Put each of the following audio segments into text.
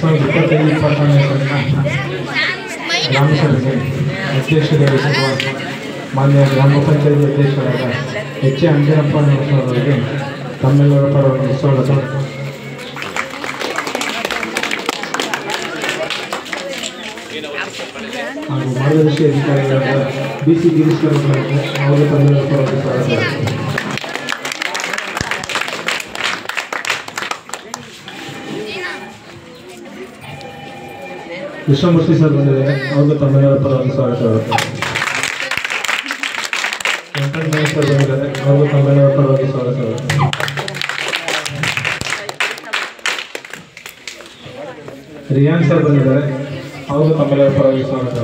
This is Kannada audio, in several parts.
2025-26 ಗ್ರಾಮಸಭೆಗೆ ಅಧ್ಯಕ್ಷತೆ ವಹಿಸಿರುವ ಮಾನ್ಯ ಗ್ರಾಮ ಪಂಚಾಯತ್ ಅಧ್ಯಕ್ಷರಾದ ಎಚ್. ಅಂಜನಪ್ಪ ಅವರಿಗೆ ತಮ್ಮೆಲ್ಲರ ಪರವಾಗಿ ಸ್ವಾಗತ. ಹಾಗೂ ಮಾರ್ಗದರ್ಶಿ ಅಧಿಕಾರಿಗಳಾದ ಬಿ.ಸಿ. ಗಿರೀಶ್ ಅವರಿಗೆ ಅವರು ತಮ್ಮೆಲ್ಲರ ಪರವಾಗಿ ಸ್ವಾಗತ. ಕೃಷ್ಣಮೂರ್ತಿ ಸರ್ ಬಂದಿದ್ದಾರೆ, ಅವ್ರಿಗೂ ತಮ್ಮೆಲ್ಲರ ಪರವಾಗಿ ಸ್ವಾಗತ. ವೆಂಕಟೇಶ್ ಸರ್ ಬಂದಿದ್ದಾರೆ, ಅವ್ರಿಗೂ ತಮ್ಮೆಲ್ಲರ ಪರವಾಗಿ ಸ್ವಾಗತ. ರಿಯಾನ್ ಸರ್ ಬಂದಿದ್ದಾರೆ, ಅವ್ರಿಗೂ ತಮ್ಮೆಲ್ಲರ ಪರವಾಗಿ ಸ್ವಾಗತ.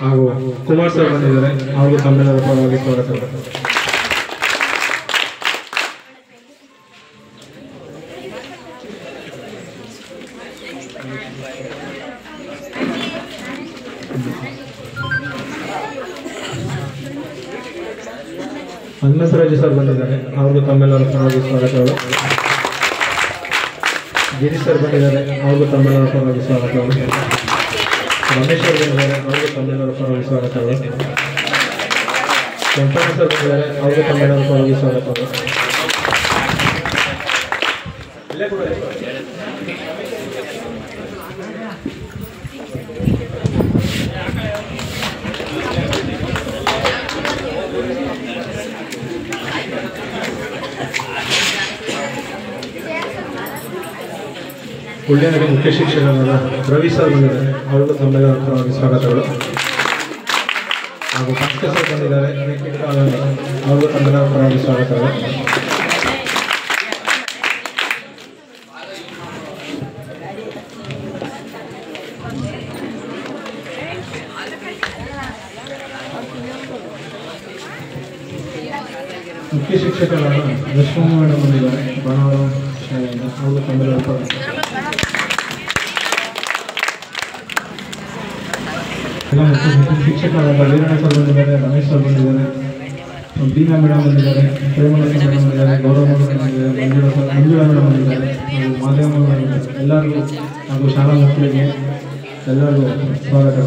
ಹಾಗೂ ಕುಮಾರ್ ಸರ್ ಬಂದಿದ್ದಾರೆ, ಅವ್ರಿಗೂ ತಮ್ಮೆಲ್ಲರ ಪರವಾಗಿ ಸ್ವಾಗತ. ಹನುಮಂತರಾಜು ಸರ್ ಬಂದಿದ್ದಾರೆ, ಅವ್ರಿಗೂ ತಮ್ಮೆಲ್ಲರ ಪರವಾಗಿ ಸ್ವಾಗತಗಳು. ಗಿರೀಶ್ ಸರ್ ಬಂದಿದ್ದಾರೆ, ಅವ್ರಿಗೂ ತಮ್ಮೆಲ್ಲರ ಪರವಾಗಿ ಸ್ವಾಗತಗಳು. ರಮೇಶ್ ಸರ್ ಬಂದಿದ್ದಾರೆ, ಅವ್ರಿಗೂ ತಮ್ಮೆಲ್ಲರ ಪರವಾಗಿ ಸ್ವಾಗತಗಳು. ವೆಂಕಟೇಶ್ ಸರ್ ಬಂದಿದ್ದಾರೆ, ಅವ್ರಿಗೂ ತಮ್ಮೆಲ್ಲರ ಪರವಾಗಿ ಸ್ವಾಗತಗಳು. ಉಳ್ಳಿಯನಗೆ ಮುಖ್ಯ ಶಿಕ್ಷಕರಾದ ರವಿ ಸರ್ ಬಂದಿದ್ದಾರೆ, ಅವ್ರಿಗೂ ತಮ್ಮೆಲ್ಲರ ಪರವಾಗಿ ಸ್ವಾಗತಗಳು. ಹಾಗೂ ಪಂಕಜ ಸರ್ ಬಂದಿದ್ದಾರೆ, ಅವ್ರಿಗೂ ತಮ್ಮೆಲ್ಲರ ಪರವಾಗಿ ಸ್ವಾಗತಗಳು. ಮುಖ್ಯ ಶಿಕ್ಷಕರಾದ ಲಕ್ಷ್ಮಮ್ಮ ಮೇಡಮ್ ಬಂದಿದ್ದಾರೆ, ಬಾಣಾವರ ಶಾಲೆಯಿಂದ, ಅವ್ರಿಗೂ ತಮ್ಮೆಲ್ಲರ ಪರವಾಗಿ. ಎಲ್ಲ ಮುಖ್ಯ ಶಿಕ್ಷಕರಾದ ವೀರಣ್ಣ ಸರ್ ಬಂದಿದ್ದಾರೆ, ರಮೇಶ್ ಸರ್ ಬಂದಿದ್ದಾರೆ, ದೀನಾ ಮೇಡಮ್ ಬಂದಿದ್ದಾರೆ, ಪ್ರೇಮಲತಾ ಮೇಡಮ್ ಬಂದಿದ್ದಾರೆ, ಗೌರವ ಮೇಡಮ್ ಬಂದಿದ್ದಾರೆ, ಮಂಜುಳಾ ಮೇಡಮ್ ಬಂದಿದ್ದಾರೆ, ಹಾಗೂ ಮಾದೇವ ಮೇಡಮ್, ಎಲ್ಲರಿಗೂ ಹಾಗೂ ಶಾಲಾ ಮಕ್ಕಳಿಗೆ ಎಲ್ಲರಿಗೂ ಸ್ವಾಗತ.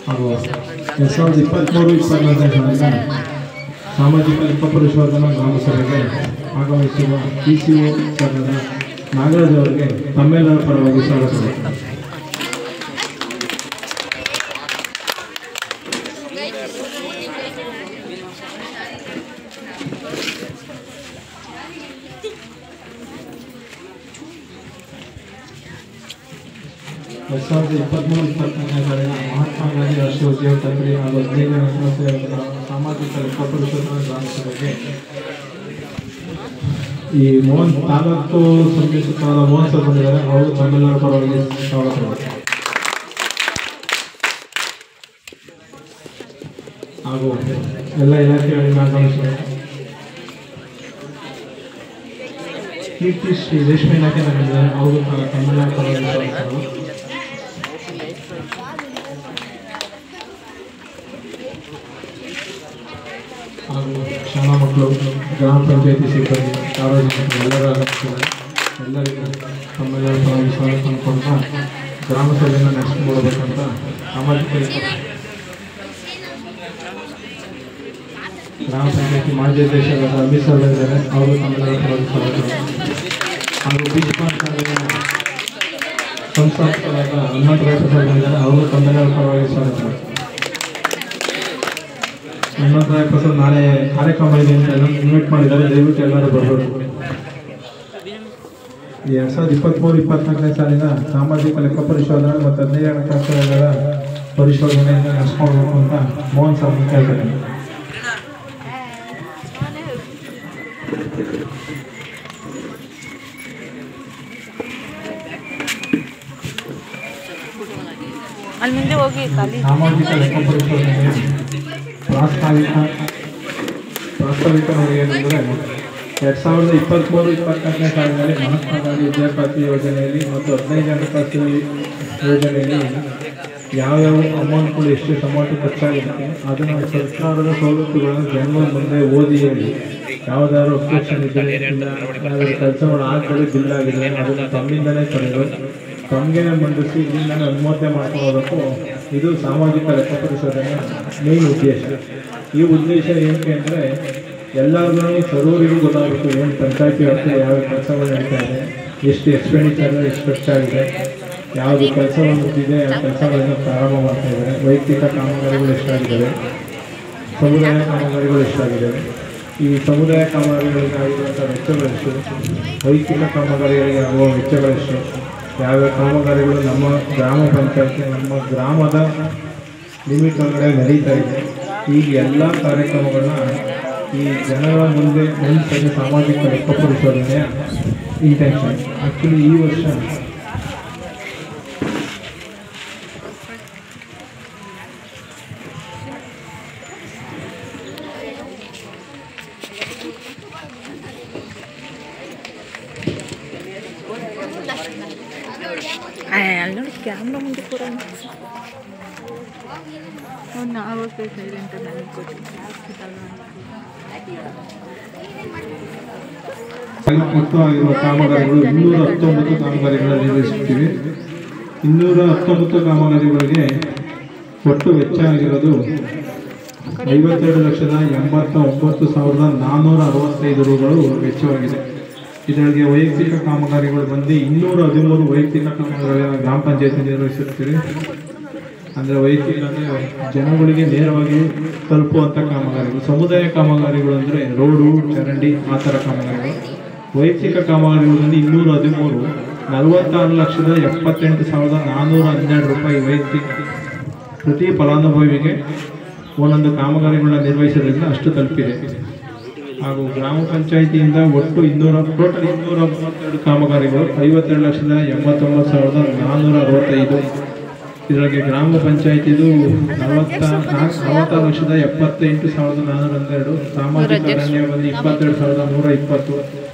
ಹಾಗೂ 2023-24 ಸಾಲಿನ ಸಾಮಾಜಿಕ ಲೆಕ್ಕ ಪರಿಶೋಧನಾ ಗ್ರಾಮ ಸಭೆಗೆ ಆಗಮಿಸಿರುವ PCO ಸರ್ನಾದ ನಾಗರಾಜ್ ಅವರಿಗೆ ತಮ್ಮೆಲ್ಲರ ಪರವಾಗಿ ಸ್ವಾಗತ. ಸಾಲಿನ ಮಹಾತ್ಮ ಗಾಂಧಿ ರಾಷ್ಟ್ರೀಯ ತಂತ್ರಿ ಹಾಗೂ 15ನೇ ಸಾಮಾಜಿಕ ಲೆಕ್ಕ ಪರಿಶೋಧನಾ ಗ್ರಾಮ ಸಭೆಗೆ ಈ ತಾಲೂಕು ಸಂಯೋಜಕರಾದ ಮೋಹನ್ ಸರ್ ಬಂದಿದ್ದಾರೆ, ಅವರು ತಮ್ಮೆಲ್ಲರ ಪರವಾಗಿ ಸ್ವಾಗತ. ಹಾಗೂ ಎಲ್ಲ ಇಲಾಖೆಗಳಿಂದ ಆಗಮಿಸಿದ ಕೀರ್ತಿ ಶ್ರೀ ರೇಷ್ಮೆ ಇಲಾಖೆ ಬಂದಿದ್ದಾರೆ, ಅವರು ತಮ್ಮೆಲ್ಲರ ಪರವಾಗಿ ಸ್ವಾಗತಗಳು. ಹಾಗೂ ಶಾಲಾ ಮಕ್ಕಳು, ಗ್ರಾಮ ಪಂಚಾಯತಿ ಸಿಬ್ಬಂದಿ, ಸಾರ್ವಜನಿಕರು ಎಲ್ಲರೂ ಆಗಮಿಸಿದ್ದಾರೆ. ಎಲ್ಲರಿಗೂ ತಮ್ಮೆಲ್ಲರ ಪರವಾಗಿ ಸ್ವಾಗತ ಅನ್ಕೊಂಡ ಗ್ರಾಮ ಸಭೆಯನ್ನು ನಡೆಸಿಕೊಡಬೇಕಂತ ಸಾಮಾಜಿಕ ಗ್ರಾಮ ಪಂಚಾಯತಿ ಮಾಜಿ ಅಧ್ಯಕ್ಷರಾದ ಅಮಿತ್ ಸರ್ ಬಂದಿದ್ದಾರೆ, ಅವರು ತಮ್ಮೆಲ್ಲರ ಪರವಾಗಿ ಸ್ವಾಗತ. ಹಾಗೂ ಬೀಚ್ ಸಂಸ್ಥಾಪಕರಾದ ಹನುಮಂತರಾಯ ಸರ್ ಬಂದಿದ್ದಾರೆ, ಅವರು ತಮ್ಮೆಲ್ಲರ ಪರವಾಗಿ ಸ್ವಾಗತ. ಹನುಮಂತರಾಯ ಸರ್ ನಾಳೆ ಕಾರ್ಯಕ್ರಮ ಇದೆ ಅಂತ ಇನ್ವೈಟ್ ಮಾಡಿದ್ದಾರೆ, ದಯವಿಟ್ಟು ಎಲ್ಲರೂ ಬರಬೇಕು. 2023-24 ಸಾಲಿನ ಸಾಮಾಜಿಕ ಲೆಕ್ಕ ಪರಿಶೋಧನೆ ಮತ್ತು 15 ಹಣಕಾಸುಗಳ ಪರಿಶೋಧನೆಯನ್ನು ನಡೆಸ್ಕೊಳ್ಬೇಕು ಅಂತ ಮೋಹನ್ ಸರ್ ಕೇಳ್ತಾರೆ. ಸಾಮಾಜಿಕ ಲೆಕ್ಕ ಪರಿಶೋಧನೆ ಪ್ರಾಸ್ತಾವಿಕ ಏನೆಂದರೆ 2023-24 ಸಾಲಿನಲ್ಲಿ ಮಹಾತ್ಮ ಗಾಂಧಿ ವಿದ್ಯಾರ್ಥಿ ಯೋಜನೆಯಲ್ಲಿ ಮತ್ತು 15 ಹಣಕಾಸು ಯೋಜನೆಯಲ್ಲಿ ಯಾವ್ಯಾವ ಅಮೌಂಟ್ಗಳು ಎಷ್ಟು ಅಮೌಂಟ್ ಖರ್ಚಾಗಿರುತ್ತೆ ಅದನ್ನು ಸರ್ಕಾರದ ಸವಲತ್ತುಗಳನ್ನು ಜನಗಳ ಮುಂದೆ ಓದಿ ಹೇಳಿ ಯಾವುದಾದ್ರು ಒಬ್ಜೆಕ್ಷನ್ ಇದ್ದರೆ ಯಾವ್ದಾದ್ರು ಕೆಲಸಗಳು ಆಗದೆ ಬಿಲ್ ಆಗಿದೆ ಅದನ್ನು ತಮ್ಮಿಂದಲೇ ಕರೆದು ತಮಗೇನೆ ಮಂಡಿಸಿ ಇದರಿಂದಲೇ ಅನುಮೋದನೆ ಮಾಡ್ಕೊಳ್ಳೋದಕ್ಕೂ ಇದು ಸಾಮಾಜಿಕ ಲೆಕ್ಕ ಪರಿಶೋಧನೆ ಮೇನ್ ಉದ್ದೇಶ. ಈ ಉದ್ದೇಶ ಏನಕ್ಕೆ ಅಂದರೆ ಎಲ್ಲರಿಗೂ ಸರ್ವರಿಗೂ ಗೊತ್ತಾಗಬೇಕು ಏನು ಪಂಚಾಯತಿ ವ್ಯಾಪ್ತಿಯಲ್ಲಿ ಯಾವ ಕೆಲಸಗಳು ನಡೀತಾ ಇದೆ, ಎಷ್ಟು ಎಕ್ಸ್ಪೆಂಡಿಚರ್ ಎಷ್ಟು ಖರ್ಚಾಗಿದೆ, ಯಾವುದು ಕೆಲಸಗಳು ಮುಗಿದಿದೆ ಯಾವ ಕೆಲಸಗಳನ್ನು ಪ್ರಾರಂಭ ಮಾಡ್ತಾ ಇದ್ದಾರೆ, ವೈಯಕ್ತಿಕ ಕಾಮಗಾರಿಗಳು ಎಷ್ಟಾಗಿದ್ದಾವೆ, ಸಮುದಾಯ ಕಾಮಗಾರಿಗಳು ಎಷ್ಟಾಗಿದ್ದಾವೆ, ಈ ಸಮುದಾಯ ಕಾಮಗಾರಿಗಳಿಗೆ ಆಗಿರುವಂಥ ವೆಚ್ಚಗಳೆಷ್ಟು, ವೈಯಕ್ತಿಕ ಕಾಮಗಾರಿಗಳಿಗೆ ಆಗುವ ವೆಚ್ಚಗಳೆಷ್ಟು, ಯಾವ್ಯಾವ ಕಾಮಗಾರಿಗಳು ನಮ್ಮ ಗ್ರಾಮ ಪಂಚಾಯತಿ ನಮ್ಮ ಗ್ರಾಮದ ಲಿಮಿಟ್ ಒಳಗಡೆ ನಡೀತಾ ಇದೆ. ಈಗ ಎಲ್ಲ ಕಾರ್ಯಕ್ರಮಗಳನ್ನ ಈ ಜನಗಳ ಮುಂದೆ ಮಂಡಿಸಲು ಸಾಮಾಜಿಕ ಲೆಕ್ಕ ಪರಿಶೋಧನೆಯ ಇಂಟೆನ್ಷನ್. ಆ್ಯಕ್ಚುಲಿ ಈ ವರ್ಷ ನೋಡಿ ಕ್ಯಾಮ್ರಾ ಮುಂದೆ ಕೂಡ ಒಂದು ಆವತ್ತು ಸೈಲೆಂಟ್ ನನಗೆ ಆಗಿರುವ ಕಾಮಗಾರಿಗಳು 219 ಕಾಮಗಾರಿಗಳನ್ನು ನಿರ್ವಹಿಸುತ್ತೀವಿ. 219 ಕಾಮಗಾರಿಗಳಿಗೆ ಒಟ್ಟು ವೆಚ್ಚ ಆಗಿರೋದು 52,89,465 ರೂಗಳು ವೆಚ್ಚವಾಗಿದೆ. ಇದರಲ್ಲಿ ವೈಯಕ್ತಿಕ ಕಾಮಗಾರಿಗಳು ಬಂದು 213 ವೈಯಕ್ತಿಕ ಕಾಮಗಾರಿಗಳನ್ನು ಗ್ರಾಮ ಪಂಚಾಯತಿ ನಿರ್ವಹಿಸುತ್ತೀವಿ. ಅಂದರೆ ವೈಯಕ್ತಿಕ ಅಂದರೆ ಜನಗಳಿಗೆ ನೇರವಾಗಿ ತಲುಪುವಂಥ ಕಾಮಗಾರಿಗಳು. ಸಮುದಾಯ ಕಾಮಗಾರಿಗಳು ಅಂದರೆ ರೋಡು ಚರಂಡಿ ಆ ಥರ ಕಾಮಗಾರಿಗಳು. ವೈಯಕ್ತಿಕ ಕಾಮಗಾರಿಗಳು ಬಂದು 213 46,78,412 ರೂಪಾಯಿ ವೈಯಕ್ತಿಕ ಪ್ರತಿ ಫಲಾನುಭವಿಗೆ ಒಂದೊಂದು ಕಾಮಗಾರಿಗಳನ್ನ ನಿರ್ವಹಿಸೋದ್ರಿಂದ ಅಷ್ಟು ತಲುಪಿದೆ. ಹಾಗೂ ಗ್ರಾಮ ಪಂಚಾಯಿತಿಯಿಂದ ಒಟ್ಟು ಟೋಟಲ್ 232 ಕಾಮಗಾರಿಗಳು 52,89,465. ಇದರಲ್ಲಿ ಗ್ರಾಮ ಪಂಚಾಯಿತಿದು 46,78,412, ಸಾಮಾಜಿಕ ಅರಣ್ಯ ಬಂದು 22,120,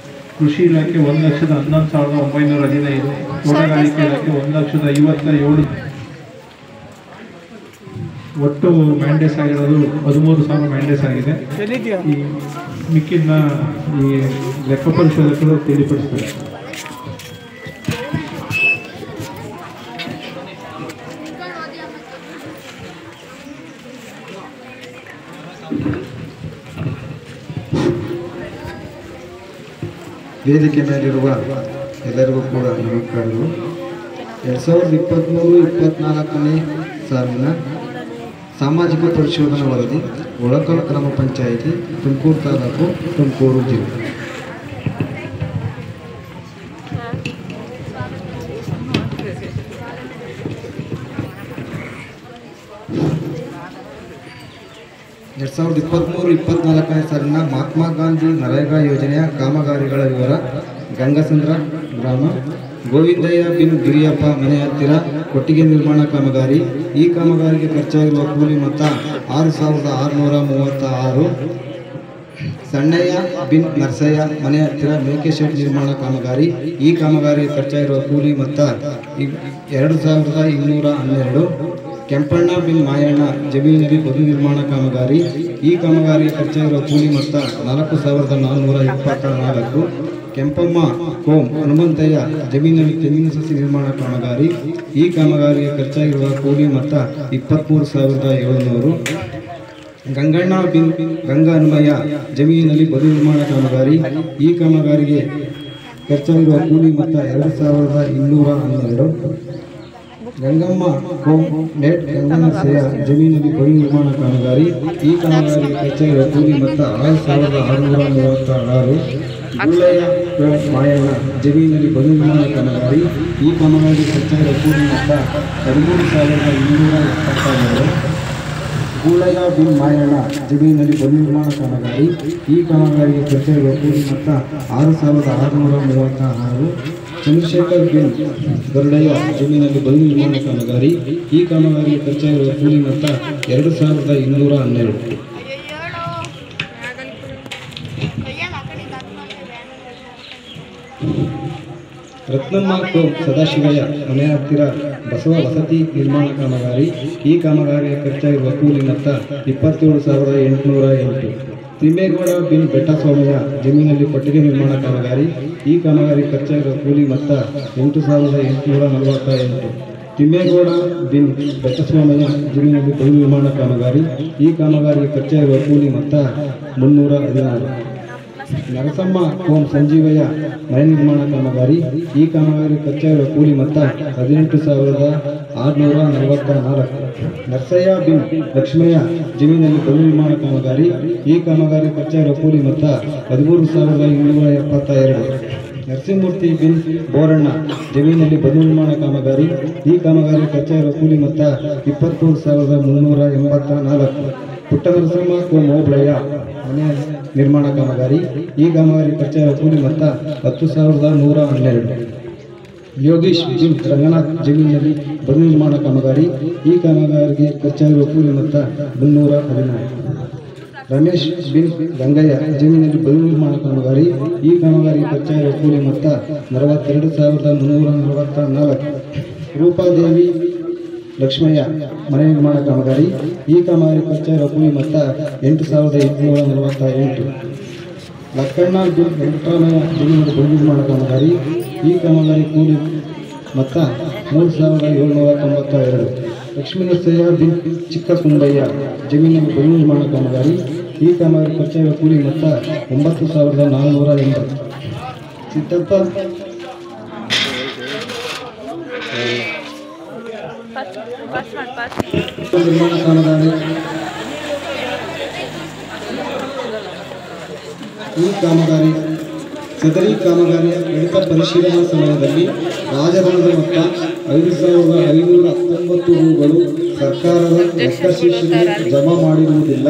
ಕೃಷಿ ಇಲಾಖೆ 1,11,915, ತೋಟಗಾರಿಕೆ ಇಲಾಖೆ 1,50,57. ಒಟ್ಟು ಮ್ಯಾಂಡೇಸ್ ಆಗಿರೋದು 13,000 ಮ್ಯಾಂಡೇಸ್ ಆಗಿದೆ. ಈ ಮಿಕ್ಕಿನ ಈ ಲೆಕ್ಕ ಪರಿಶೋಧಕರು ತಿಳಿಪಡಿಸ್ತಾರೆ. ವೇದಿಕೆ ಮೇಲಿರುವ ಎಲ್ಲರಿಗೂ ಕೂಡ ನಮಸ್ಕಾರಗಳು. 2023-24ನೇ ಸಾಲಿನ ಸಾಮಾಜಿಕ ಪರಿಶೋಧನಾ ವರದಿ ಒಳಕಲ್ ಗ್ರಾಮ ಪಂಚಾಯಿತಿ, ತುಮಕೂರು ತಾಲೂಕು, ತುಮಕೂರು ಜಿಲ್ಲೆ. ಎರಡು 2023-24ನೇ ಸಾಲಿನ ಮಹಾತ್ಮ ಗಾಂಧಿ ನರೇಗಾ ಯೋಜನೆಯ ಕಾಮಗಾರಿಗಳ ವಿವರ. ಗಂಗಸಂದ್ರ ಗ್ರಾಮ, ಗೋವಿಂದಯ್ಯ ಬಿನ್ ಗಿರಿಯಪ್ಪ ಮನೆ ಹತ್ತಿರ ಕೊಟ್ಟಿಗೆ ನಿರ್ಮಾಣ ಕಾಮಗಾರಿ. ಈ ಕಾಮಗಾರಿಗೆ ಖರ್ಚಾಗಿರುವ ಕೂಲಿ ಮೊತ್ತ 6,636. ಸಣ್ಣಯ್ಯ ಬಿನ್ ನರ್ಸಯ್ಯ ಮನೆ ಹತ್ತಿರ ಮೇಕೆ ಶೆಡ್ ನಿರ್ಮಾಣ ಕಾಮಗಾರಿ. ಈ ಕಾಮಗಾರಿಗೆ ಖರ್ಚಾಗಿರುವ ಕೂಲಿ ಮೊತ್ತ 2,212. ಕೆಂಪಣ್ಣ ಬಿನ್ ಮಾಯಣ್ಣ ಜಮೀನಲ್ಲಿ ಬದು ನಿರ್ಮಾಣ ಕಾಮಗಾರಿ. ಈ ಕಾಮಗಾರಿಗೆ ಖರ್ಚಾಗಿರುವ ಕೂಲಿ ಮೊತ್ತ 4,424. ಕೆಂಪಮ್ಮ ಕೋಮ್ ಹನುಮಂತಯ್ಯ ಜಮೀನಲ್ಲಿ ತೆಂಗಿನ ಸಸಿ ನಿರ್ಮಾಣ ಕಾಮಗಾರಿ. ಈ ಕಾಮಗಾರಿಗೆ ಖರ್ಚಾಗಿರುವ ಕೂಲಿ ಮೊತ್ತ 23,700. ಗಂಗಣ್ಣ ಬಿನ್ ಗಂಗಾ ಹನುಮಯ್ಯ ಜಮೀನಿನಲ್ಲಿ ಬದು ನಿರ್ಮಾಣ ಕಾಮಗಾರಿ. ಈ ಕಾಮಗಾರಿಗೆ ಖರ್ಚಾಗಿರುವ ಕೂಲಿ ಮೊತ್ತ 2,212. ಗಂಗಮ್ಮ ಕೋಮ್ ನೆಟ್ ಗಂಗನಸೆಯ ಜಮೀನಲ್ಲಿ ಬದು ನಿರ್ಮಾಣ ಕಾಮಗಾರಿ. ಈ ಕಾಮಗಾರಿಗೆ ಖರ್ಚಾಗಿರುವ ಕೂಲಿ ಮೊತ್ತ 6,636. ಗುಳ್ಳಯ್ಯ ಕೋಮ್ ಮಾಯಣ್ಣ ಜಮೀನಲ್ಲಿ ಬದು ನಿರ್ಮಾಣ ಕಾಮಗಾರಿ. ಈ ಕಾಮಗಾರಿಗೆ ಖರ್ಚಾಗಿರುವ ಕೂಲಿ ಮೊತ್ತ 13,272. ಗೂಳಯ್ಯ ಬಿನ್ ಮಾಯಣ್ಣ ಜಮೀನಲ್ಲಿ ಬದು ನಿರ್ಮಾಣ ಕಾಮಗಾರಿ. ಈ ಕಾಮಗಾರಿಗೆ ಖರ್ಚಾಗಿರುವ ಕೂಲಿ ಮೊತ್ತ 6,636. ಚಂದ್ರಶೇಖರ್ ಬಿನ್ ಗರುಡಯ್ಯ ಜಮೀನಲ್ಲಿ ಬದು ನಿರ್ಮಾಣ ಕಾಮಗಾರಿ. ಈ ಕಾಮಗಾರಿಗೆ ಖರ್ಚಾಗಿರುವ ಕೂಲಿ ಮೊತ್ತ 2,212. ರತ್ನಮ್ಮ ಕೋಂ ಸದಾಶಿವಯ್ಯ ಮನೆ ಹತ್ತಿರ ಬಸವ ವಸತಿ ನಿರ್ಮಾಣ ಕಾಮಗಾರಿ. ಈ ಕಾಮಗಾರಿಯ ಖರ್ಚಾಗಿರುವ ಕೂಲಿ ಮೊತ್ತ 27,808. ತಿಮ್ಮೇಗೌಡ ಬಿನ್ ಬೆಟ್ಟಸ್ವಾಮಯ್ಯ ಜಮೀನಲ್ಲಿ ಕೊಟ್ಟಿಗೆ ನಿರ್ಮಾಣ ಕಾಮಗಾರಿ. ಈ ಕಾಮಗಾರಿ ಖರ್ಚಾಗಿರುವ ಕೂಲಿ ಮೊತ್ತ 8,848. ತಿಮ್ಮೇಗೌಡ ಬಿನ್ ಬೆಟ್ಟಸ್ವಾಮಯ್ಯ ಜಮೀನಲ್ಲಿ ಬದು ನಿರ್ಮಾಣ ಕಾಮಗಾರಿ. ಈ ಕಾಮಗಾರಿಗೆ ಖರ್ಚಾಗಿರುವ ಕೂಲಿ ಮೊತ್ತ 316. ನರಸಮ್ಮ ಕೋಂ ಸಂಜೀವಯ್ಯ ಮನೆ ನಿರ್ಮಾಣ ಕಾಮಗಾರಿ. ಈ ಕಾಮಗಾರಿ ಖರ್ಚಾಗಿರುವ ಕೂಲಿ ಮೊತ್ತ 18,644. ನರಸಯ್ಯ ಬಿನ್ ಲಕ್ಷ್ಮಯ್ಯ ಜಮೀನಲ್ಲಿ ಬದು ನಿರ್ಮಾಣ ಕಾಮಗಾರಿ. ಈ ಕಾಮಗಾರಿ ಖರ್ಚಾಗಿರುವ ಕೂಲಿ ಮೊತ್ತ 13,272. ನರಸಿಂಹಮೂರ್ತಿ ಬಿನ್ ಬೋರಣ್ಣ ಜಮೀನಲ್ಲಿ ಬದು ನಿರ್ಮಾಣ ಕಾಮಗಾರಿ. ಈ ಕಾಮಗಾರಿ ಖರ್ಚಾಗಿರುವ ಕೂಲಿ ಮೊತ್ತ 23,384. ಪುಟ್ಟನರಸಮ್ಮ ಕೋಂ ಓಬಳಯ್ಯ ಮನೆ ನಿರ್ಮಾಣ ಕಾಮಗಾರಿ. ಈ ಕಾಮಗಾರಿ ಖರ್ಚಾಗಿರುವ ಕೂಲಿ ಮೊತ್ತ 10,112. ಯೋಗೀಶ್ ಬಿನ್ ರಂಗನಾಥ್ ಜಮೀನಿನಲ್ಲಿ ಬದು ನಿರ್ಮಾಣ ಕಾಮಗಾರಿ. ಈ ಕಾಮಗಾರಿಗೆ ಖರ್ಚಾಗಿರುವ ಕೂಲಿ ಮೊತ್ತ 314. ರಮೇಶ್ ಬಿನ್ ರಂಗಯ್ಯ ಜಮೀನಿನಲ್ಲಿ ಬದು ನಿರ್ಮಾಣ ಕಾಮಗಾರಿ. ಈ ಕಾಮಗಾರಿಗೆ ಖರ್ಚಾಗಿರುವ ಕೂಲಿ ಮೊತ್ತ 42,344. ರೂಪಾದೇವಿ ಲಕ್ಷ್ಮಯ್ಯ ಮನೆ ನಿರ್ಮಾಣ ಕಾಮಗಾರಿ. ಈ ಕಾಮಗಾರಿ ಖರ್ಚಾಗಿರುವ ಕೂಲಿ ಮೊತ್ತ 8,848. ಲಕ್ಕಣ್ಣ ಬಿನ್ ವೆಂಕಟರಾಮಯ್ಯ ಜಮೀನಿನಲ್ಲಿ ಬದು ನಿರ್ಮಾಣ ಕಾಮಗಾರಿ. ಈ ಕಾಮಗಾರಿ ಕೂಲಿ ಮೊತ್ತ 3,792. ಲಕ್ಷ್ಮೀನರಸಯ್ಯ ಬಿನ್ ಚಿಕ್ಕಕುಂಬಯ್ಯ ಜಮೀನಿನಲ್ಲಿ ಬದು ನಿರ್ಮಾಣ ಕಾಮಗಾರಿ. ಈ ಕಾಮಗಾರಿ ಖರ್ಚಾಗಿರುವ ಕೂಲಿ ಮೊತ್ತ 9,480. ಸಿದ್ದಪ್ಪ ನಿರ್ಮಾಣ ಕಾಮಗಾರಿ. ಈ ಕಾಮಗಾರಿ ಸದರಿ ಕಾಮಗಾರಿಯ ಗಣಿತ ಪರಿಶೀಲನಾ ಸಮಯದಲ್ಲಿ ರಾಜಧನದ ಮೊತ್ತ 5,519 ರೂಗಳು ಸರ್ಕಾರದ ಲೆಕ್ಕಶೀರ್ಷಿಗೆ ಜಮಾ ಮಾಡಿರುವುದಿಲ್ಲ.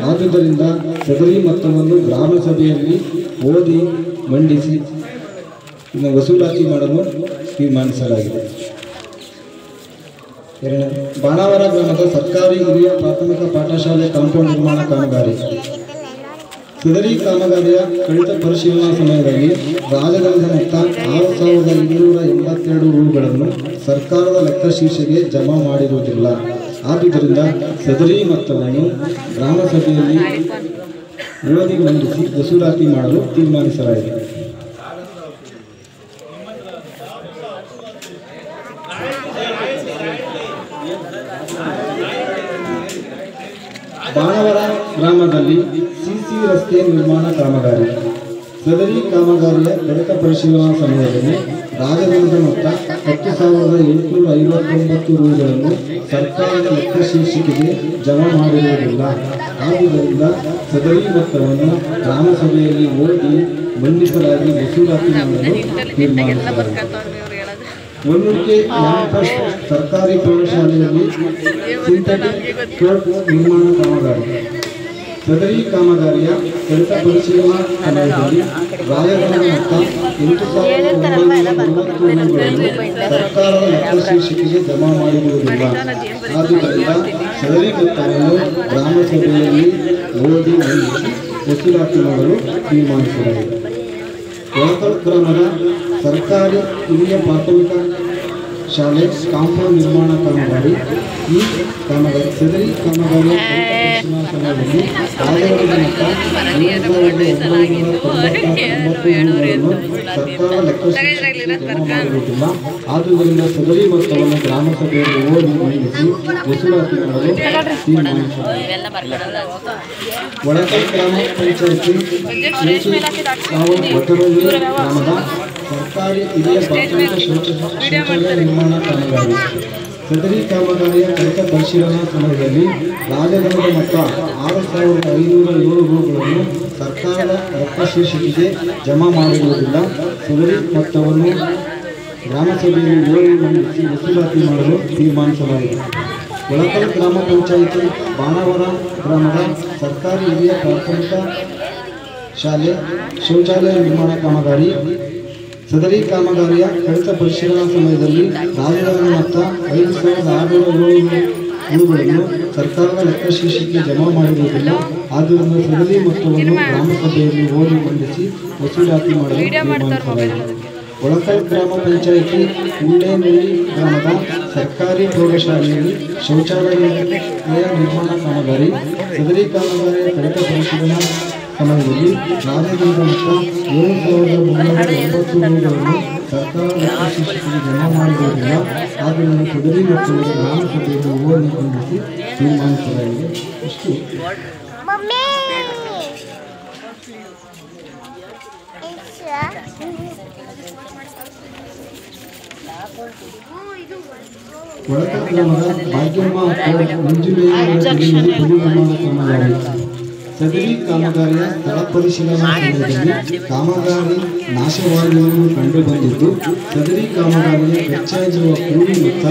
ಆದುದರಿಂದ ಸದರಿ ಮೊತ್ತವನ್ನು ಗ್ರಾಮ ಸಭೆಯಲ್ಲಿ ಓದಿ ಮಂಡಿಸಿ ವಸೂಲಾತಿ ಮಾಡಲು ತೀರ್ಮಾನಿಸಲಾಗಿದೆ. ಬಾಣಾವರ ಗ್ರಾಮದ ಸರ್ಕಾರಿ ಹಿರಿಯ ಪ್ರಾಥಮಿಕ ಪಾಠಶಾಲೆ ಕಾಂಪೌಂಡ್ ನಿರ್ಮಾಣ ಕಾಮಗಾರಿ. ಸದರಿ ಕಾಮಗಾರಿಯ ಕಡಿತ ಪರಿಶೀಲನಾ ಸಮಯದಲ್ಲಿ ರಾಜಧನದ ಮೊತ್ತ 6,282 ರೂಗಳನ್ನು ಸರ್ಕಾರದ ಲೆಕ್ಕಶೀರ್ಷಿಗೆ ಜಮಾ ಮಾಡಿರುವುದಿಲ್ಲ. ಆದುದರಿಂದ ಸದರಿ ಮೊತ್ತವನ್ನು ಗ್ರಾಮ ಸಭೆಯಲ್ಲಿ ಓದಿ ಮಂಡಿಸಿ ವಸೂಲಾತಿ ಮಾಡಲು ತೀರ್ಮಾನಿಸಲಾಗಿದೆ. ಬಾಣವರ ಗ್ರಾಮದಲ್ಲಿ ಸಿಸಿ ರಸ್ತೆ ನಿರ್ಮಾಣ ಕಾಮಗಾರಿ. ಸದರಿ ಕಾಮಗಾರಿಯ ಗಣಿತ ಪರಿಶೀಲನಾ ಸಮಯದಲ್ಲಿ ರಾಜಧನದ ಮೊತ್ತ 10,859 ರೂಗಳನ್ನು ಸರ್ಕಾರದ ಲೆಕ್ಕಶೀರ್ಷಿಕೆಗೆ ಜಮಾ ಮಾಡಿರುವುದಿಲ್ಲ. ಆದುದರಿಂದ ಸದರಿ ಮೊತ್ತವನ್ನು ಗ್ರಾಮ ಸಭೆಯಲ್ಲಿ ಓದಿ ಮಂಡಿಸಲಾಗಿ ವಸೂಲಾತಿ ಮಾಡಲು ತೀರ್ಮಾನಿಸಲಾಗಿದೆ. ಹೊನ್ನೂರಿಗೆ ಸರ್ಕಾರಿ ಪ್ರೌಢಶಾಲೆಯಲ್ಲಿ ಸಿಂಥೆಟಿಕ್ ಕೋರ್ಟ್ ನಿರ್ಮಾಣ ಕಾಮಗಾರಿ. ಸದರಿ ಕಾಮಗಾರಿಯ ಗಣಿತ ಪರಿಶೀಲನಾ ಸಮಯದಲ್ಲಿ ರಾಜಧನದ ಮೊತ್ತ 8,990 ರೂಗಳನ್ನು ಸರ್ಕಾರದ ಲೆಕ್ಕಶೀರ್ಷಿಕೆಗೆ ಜಮಾ ಮಾಡಿರುವುದಿಲ್ಲ. ಆದುದರಿಂದ ಸದರಿ ಮೊತ್ತವನ್ನು ಗ್ರಾಮ ಸಭೆಯಲ್ಲಿ ಓದಿ ಮಂಡಿಸಿ ವಸೂಲಾತಿ ಮಾಡಲು ತೀರ್ಮಾನಿಸಲಾಗಿದೆ. ಒಳಕಲ್ ಗ್ರಾಮದ ಸರ್ಕಾರಿ ಹಿರಿಯ ಪ್ರಾಥಮಿಕ ಶಾಲೆ ಕಾಂಪೌಂಡ್ ನಿರ್ಮಾಣ ಕಾಮಗಾರಿ. ಈ ಕಾಮಗಾರಿ ಸದರಿ ಕಾಮಗಾರಿಯ ಸಮಯದಲ್ಲಿ ರಾಜಧನದ ಮೊತ್ತ 5,990 ಸರ್ಕಾರ ಲೆಕ್ಕಶೀರ್ಷಿಕೆಗೆ ಜಮಾ ಮಾಡಿರುವುದಿಲ್ಲ. ಆದುದರಿಂದ ಸದರಿ ಮೊತ್ತವನ್ನು ಗ್ರಾಮ ಸಭೆಯಲ್ಲಿ ಓದಿ ಮಂಡಿಸಿ ವಸೂಲಾತಿ ಮಾಡಲು ತೀರ್ಮಾನಿಸಲಾಗಿದೆ. ಒಳಕಲ್ ಗ್ರಾಮ ಪಂಚಾಯಿತಿ ಗ್ರಾಮದ ಸರ್ಕಾರಿ ಹಿರಿಯ ಪ್ರಾಥಮಿಕ ಶೌಚಾಲಯ ನಿರ್ಮಾಣ ಕಾಮಗಾರಿ. ಸದರಿ ಕಾಮಗಾರಿಯ ಕಡಿತ ಪರಿಶೀಲನಾ ಸಮಯದಲ್ಲಿ ರಾಜಧನದ ಮೊತ್ತ 6,507 ರೂಗಳನ್ನು ಸರ್ಕಾರದ ಲೆಕ್ಕಶೀರ್ಷಿಕೆಗೆ ಜಮಾ ಮಾಡಿರುವುದಿಲ್ಲ. ಸದರಿ ಮೊತ್ತವನ್ನು ಗ್ರಾಮ ಸಭೆಯಲ್ಲಿ ಓದಿ ಮಂಡಿಸಿ ವಸೂಲಾತಿ ಮಾಡಲು ತೀರ್ಮಾನಿಸಲಾಗಿದೆ. ಒಳಕಲ್ ಗ್ರಾಮ ಪಂಚಾಯಿತಿ ಬಾಣಾವರ ಗ್ರಾಮದ ಸರ್ಕಾರಿ ಹಿರಿಯ ಪ್ರಾಥಮಿಕ ಶಾಲೆ ಶೌಚಾಲಯ ನಿರ್ಮಾಣ ಕಾಮಗಾರಿ. ಸದರಿ ಕಾಮಗಾರಿಯ ಕಡಿತ ಪರಿಶೀಲನಾ ಸಮಯದಲ್ಲಿ ರಾಜಧನದ ಮೊತ್ತ 5,607 ರೂಗಳನ್ನು ಸರ್ಕಾರದ ಲೆಕ್ಕಶೀರ್ಷಿಕೆಗೆ ಜಮಾ ಮಾಡಿರುವುದಿಲ್ಲ. ಆದ್ದರಿಂದ ಸದರಿ ಮೊತ್ತವನ್ನು ಗ್ರಾಮ ಸಭೆಯಲ್ಲಿ ಓದಿ ಮಂಡಿಸಿ ವಸೂಲಾತಿ ಮಾಡಲು ತೀರ್ಮಾನಿಸಲಾಗಿದೆ. ಒಳಕಲ್ ಗ್ರಾಮ ಪಂಚಾಯಿತಿ ಉಳ್ಳೇನಹಳ್ಳಿ ಗ್ರಾಮದ ಸರ್ಕಾರಿ ಪ್ರೌಢಶಾಲೆಯಲ್ಲಿ ಶೌಚಾಲಯ ನಿರ್ಮಾಣ ಕಾಮಗಾರಿ. ಸದರಿ ಕಾಮಗಾರಿಯ ಕಡತ ಪರಿಶೀಲನಾ ಸಮಯದಲ್ಲಿ ರಾಜ್ಯದಿಂದ ಮೊತ್ತ 7,380 ರೂಗಳನ್ನು ಸರ್ಕಾರ ಶಿಕ್ಷಕರಿಗೆ ಜಮಾ ಮಾಡಿರುವುದಿಲ್ಲ. ಆದ್ದರಿಂದ ಸದರಿ ಮಕ್ಕಳಿಗೆ ಗ್ರಾಮಸಭೆಯಲ್ಲಿ ಓದಿ ಹೊಂದಿಸಿ ತೀರ್ಮಾನಿಸಲಾಗಿದೆ. ಇಷ್ಟು ಒಳಕಲ್ ಗ್ರಾಮದ ಭಾಗ್ಯಮ್ಮ ಕಾಮಗಾರಿ. ಸದರಿ ಕಾಮಗಾರಿಯ ಸ್ಥಳ ಪರಿಶೀಲನಾ ಸಮಯದಲ್ಲಿ ಕಾಮಗಾರಿ ನಾಶವಾಗಿರುವುದು ಕಂಡುಬಂದಿದ್ದು, ಸದರಿ ಕಾಮಗಾರಿಗೆ ವೆಚ್ಚಾಗಿರುವ ಕೂಲಿ ಮೊತ್ತ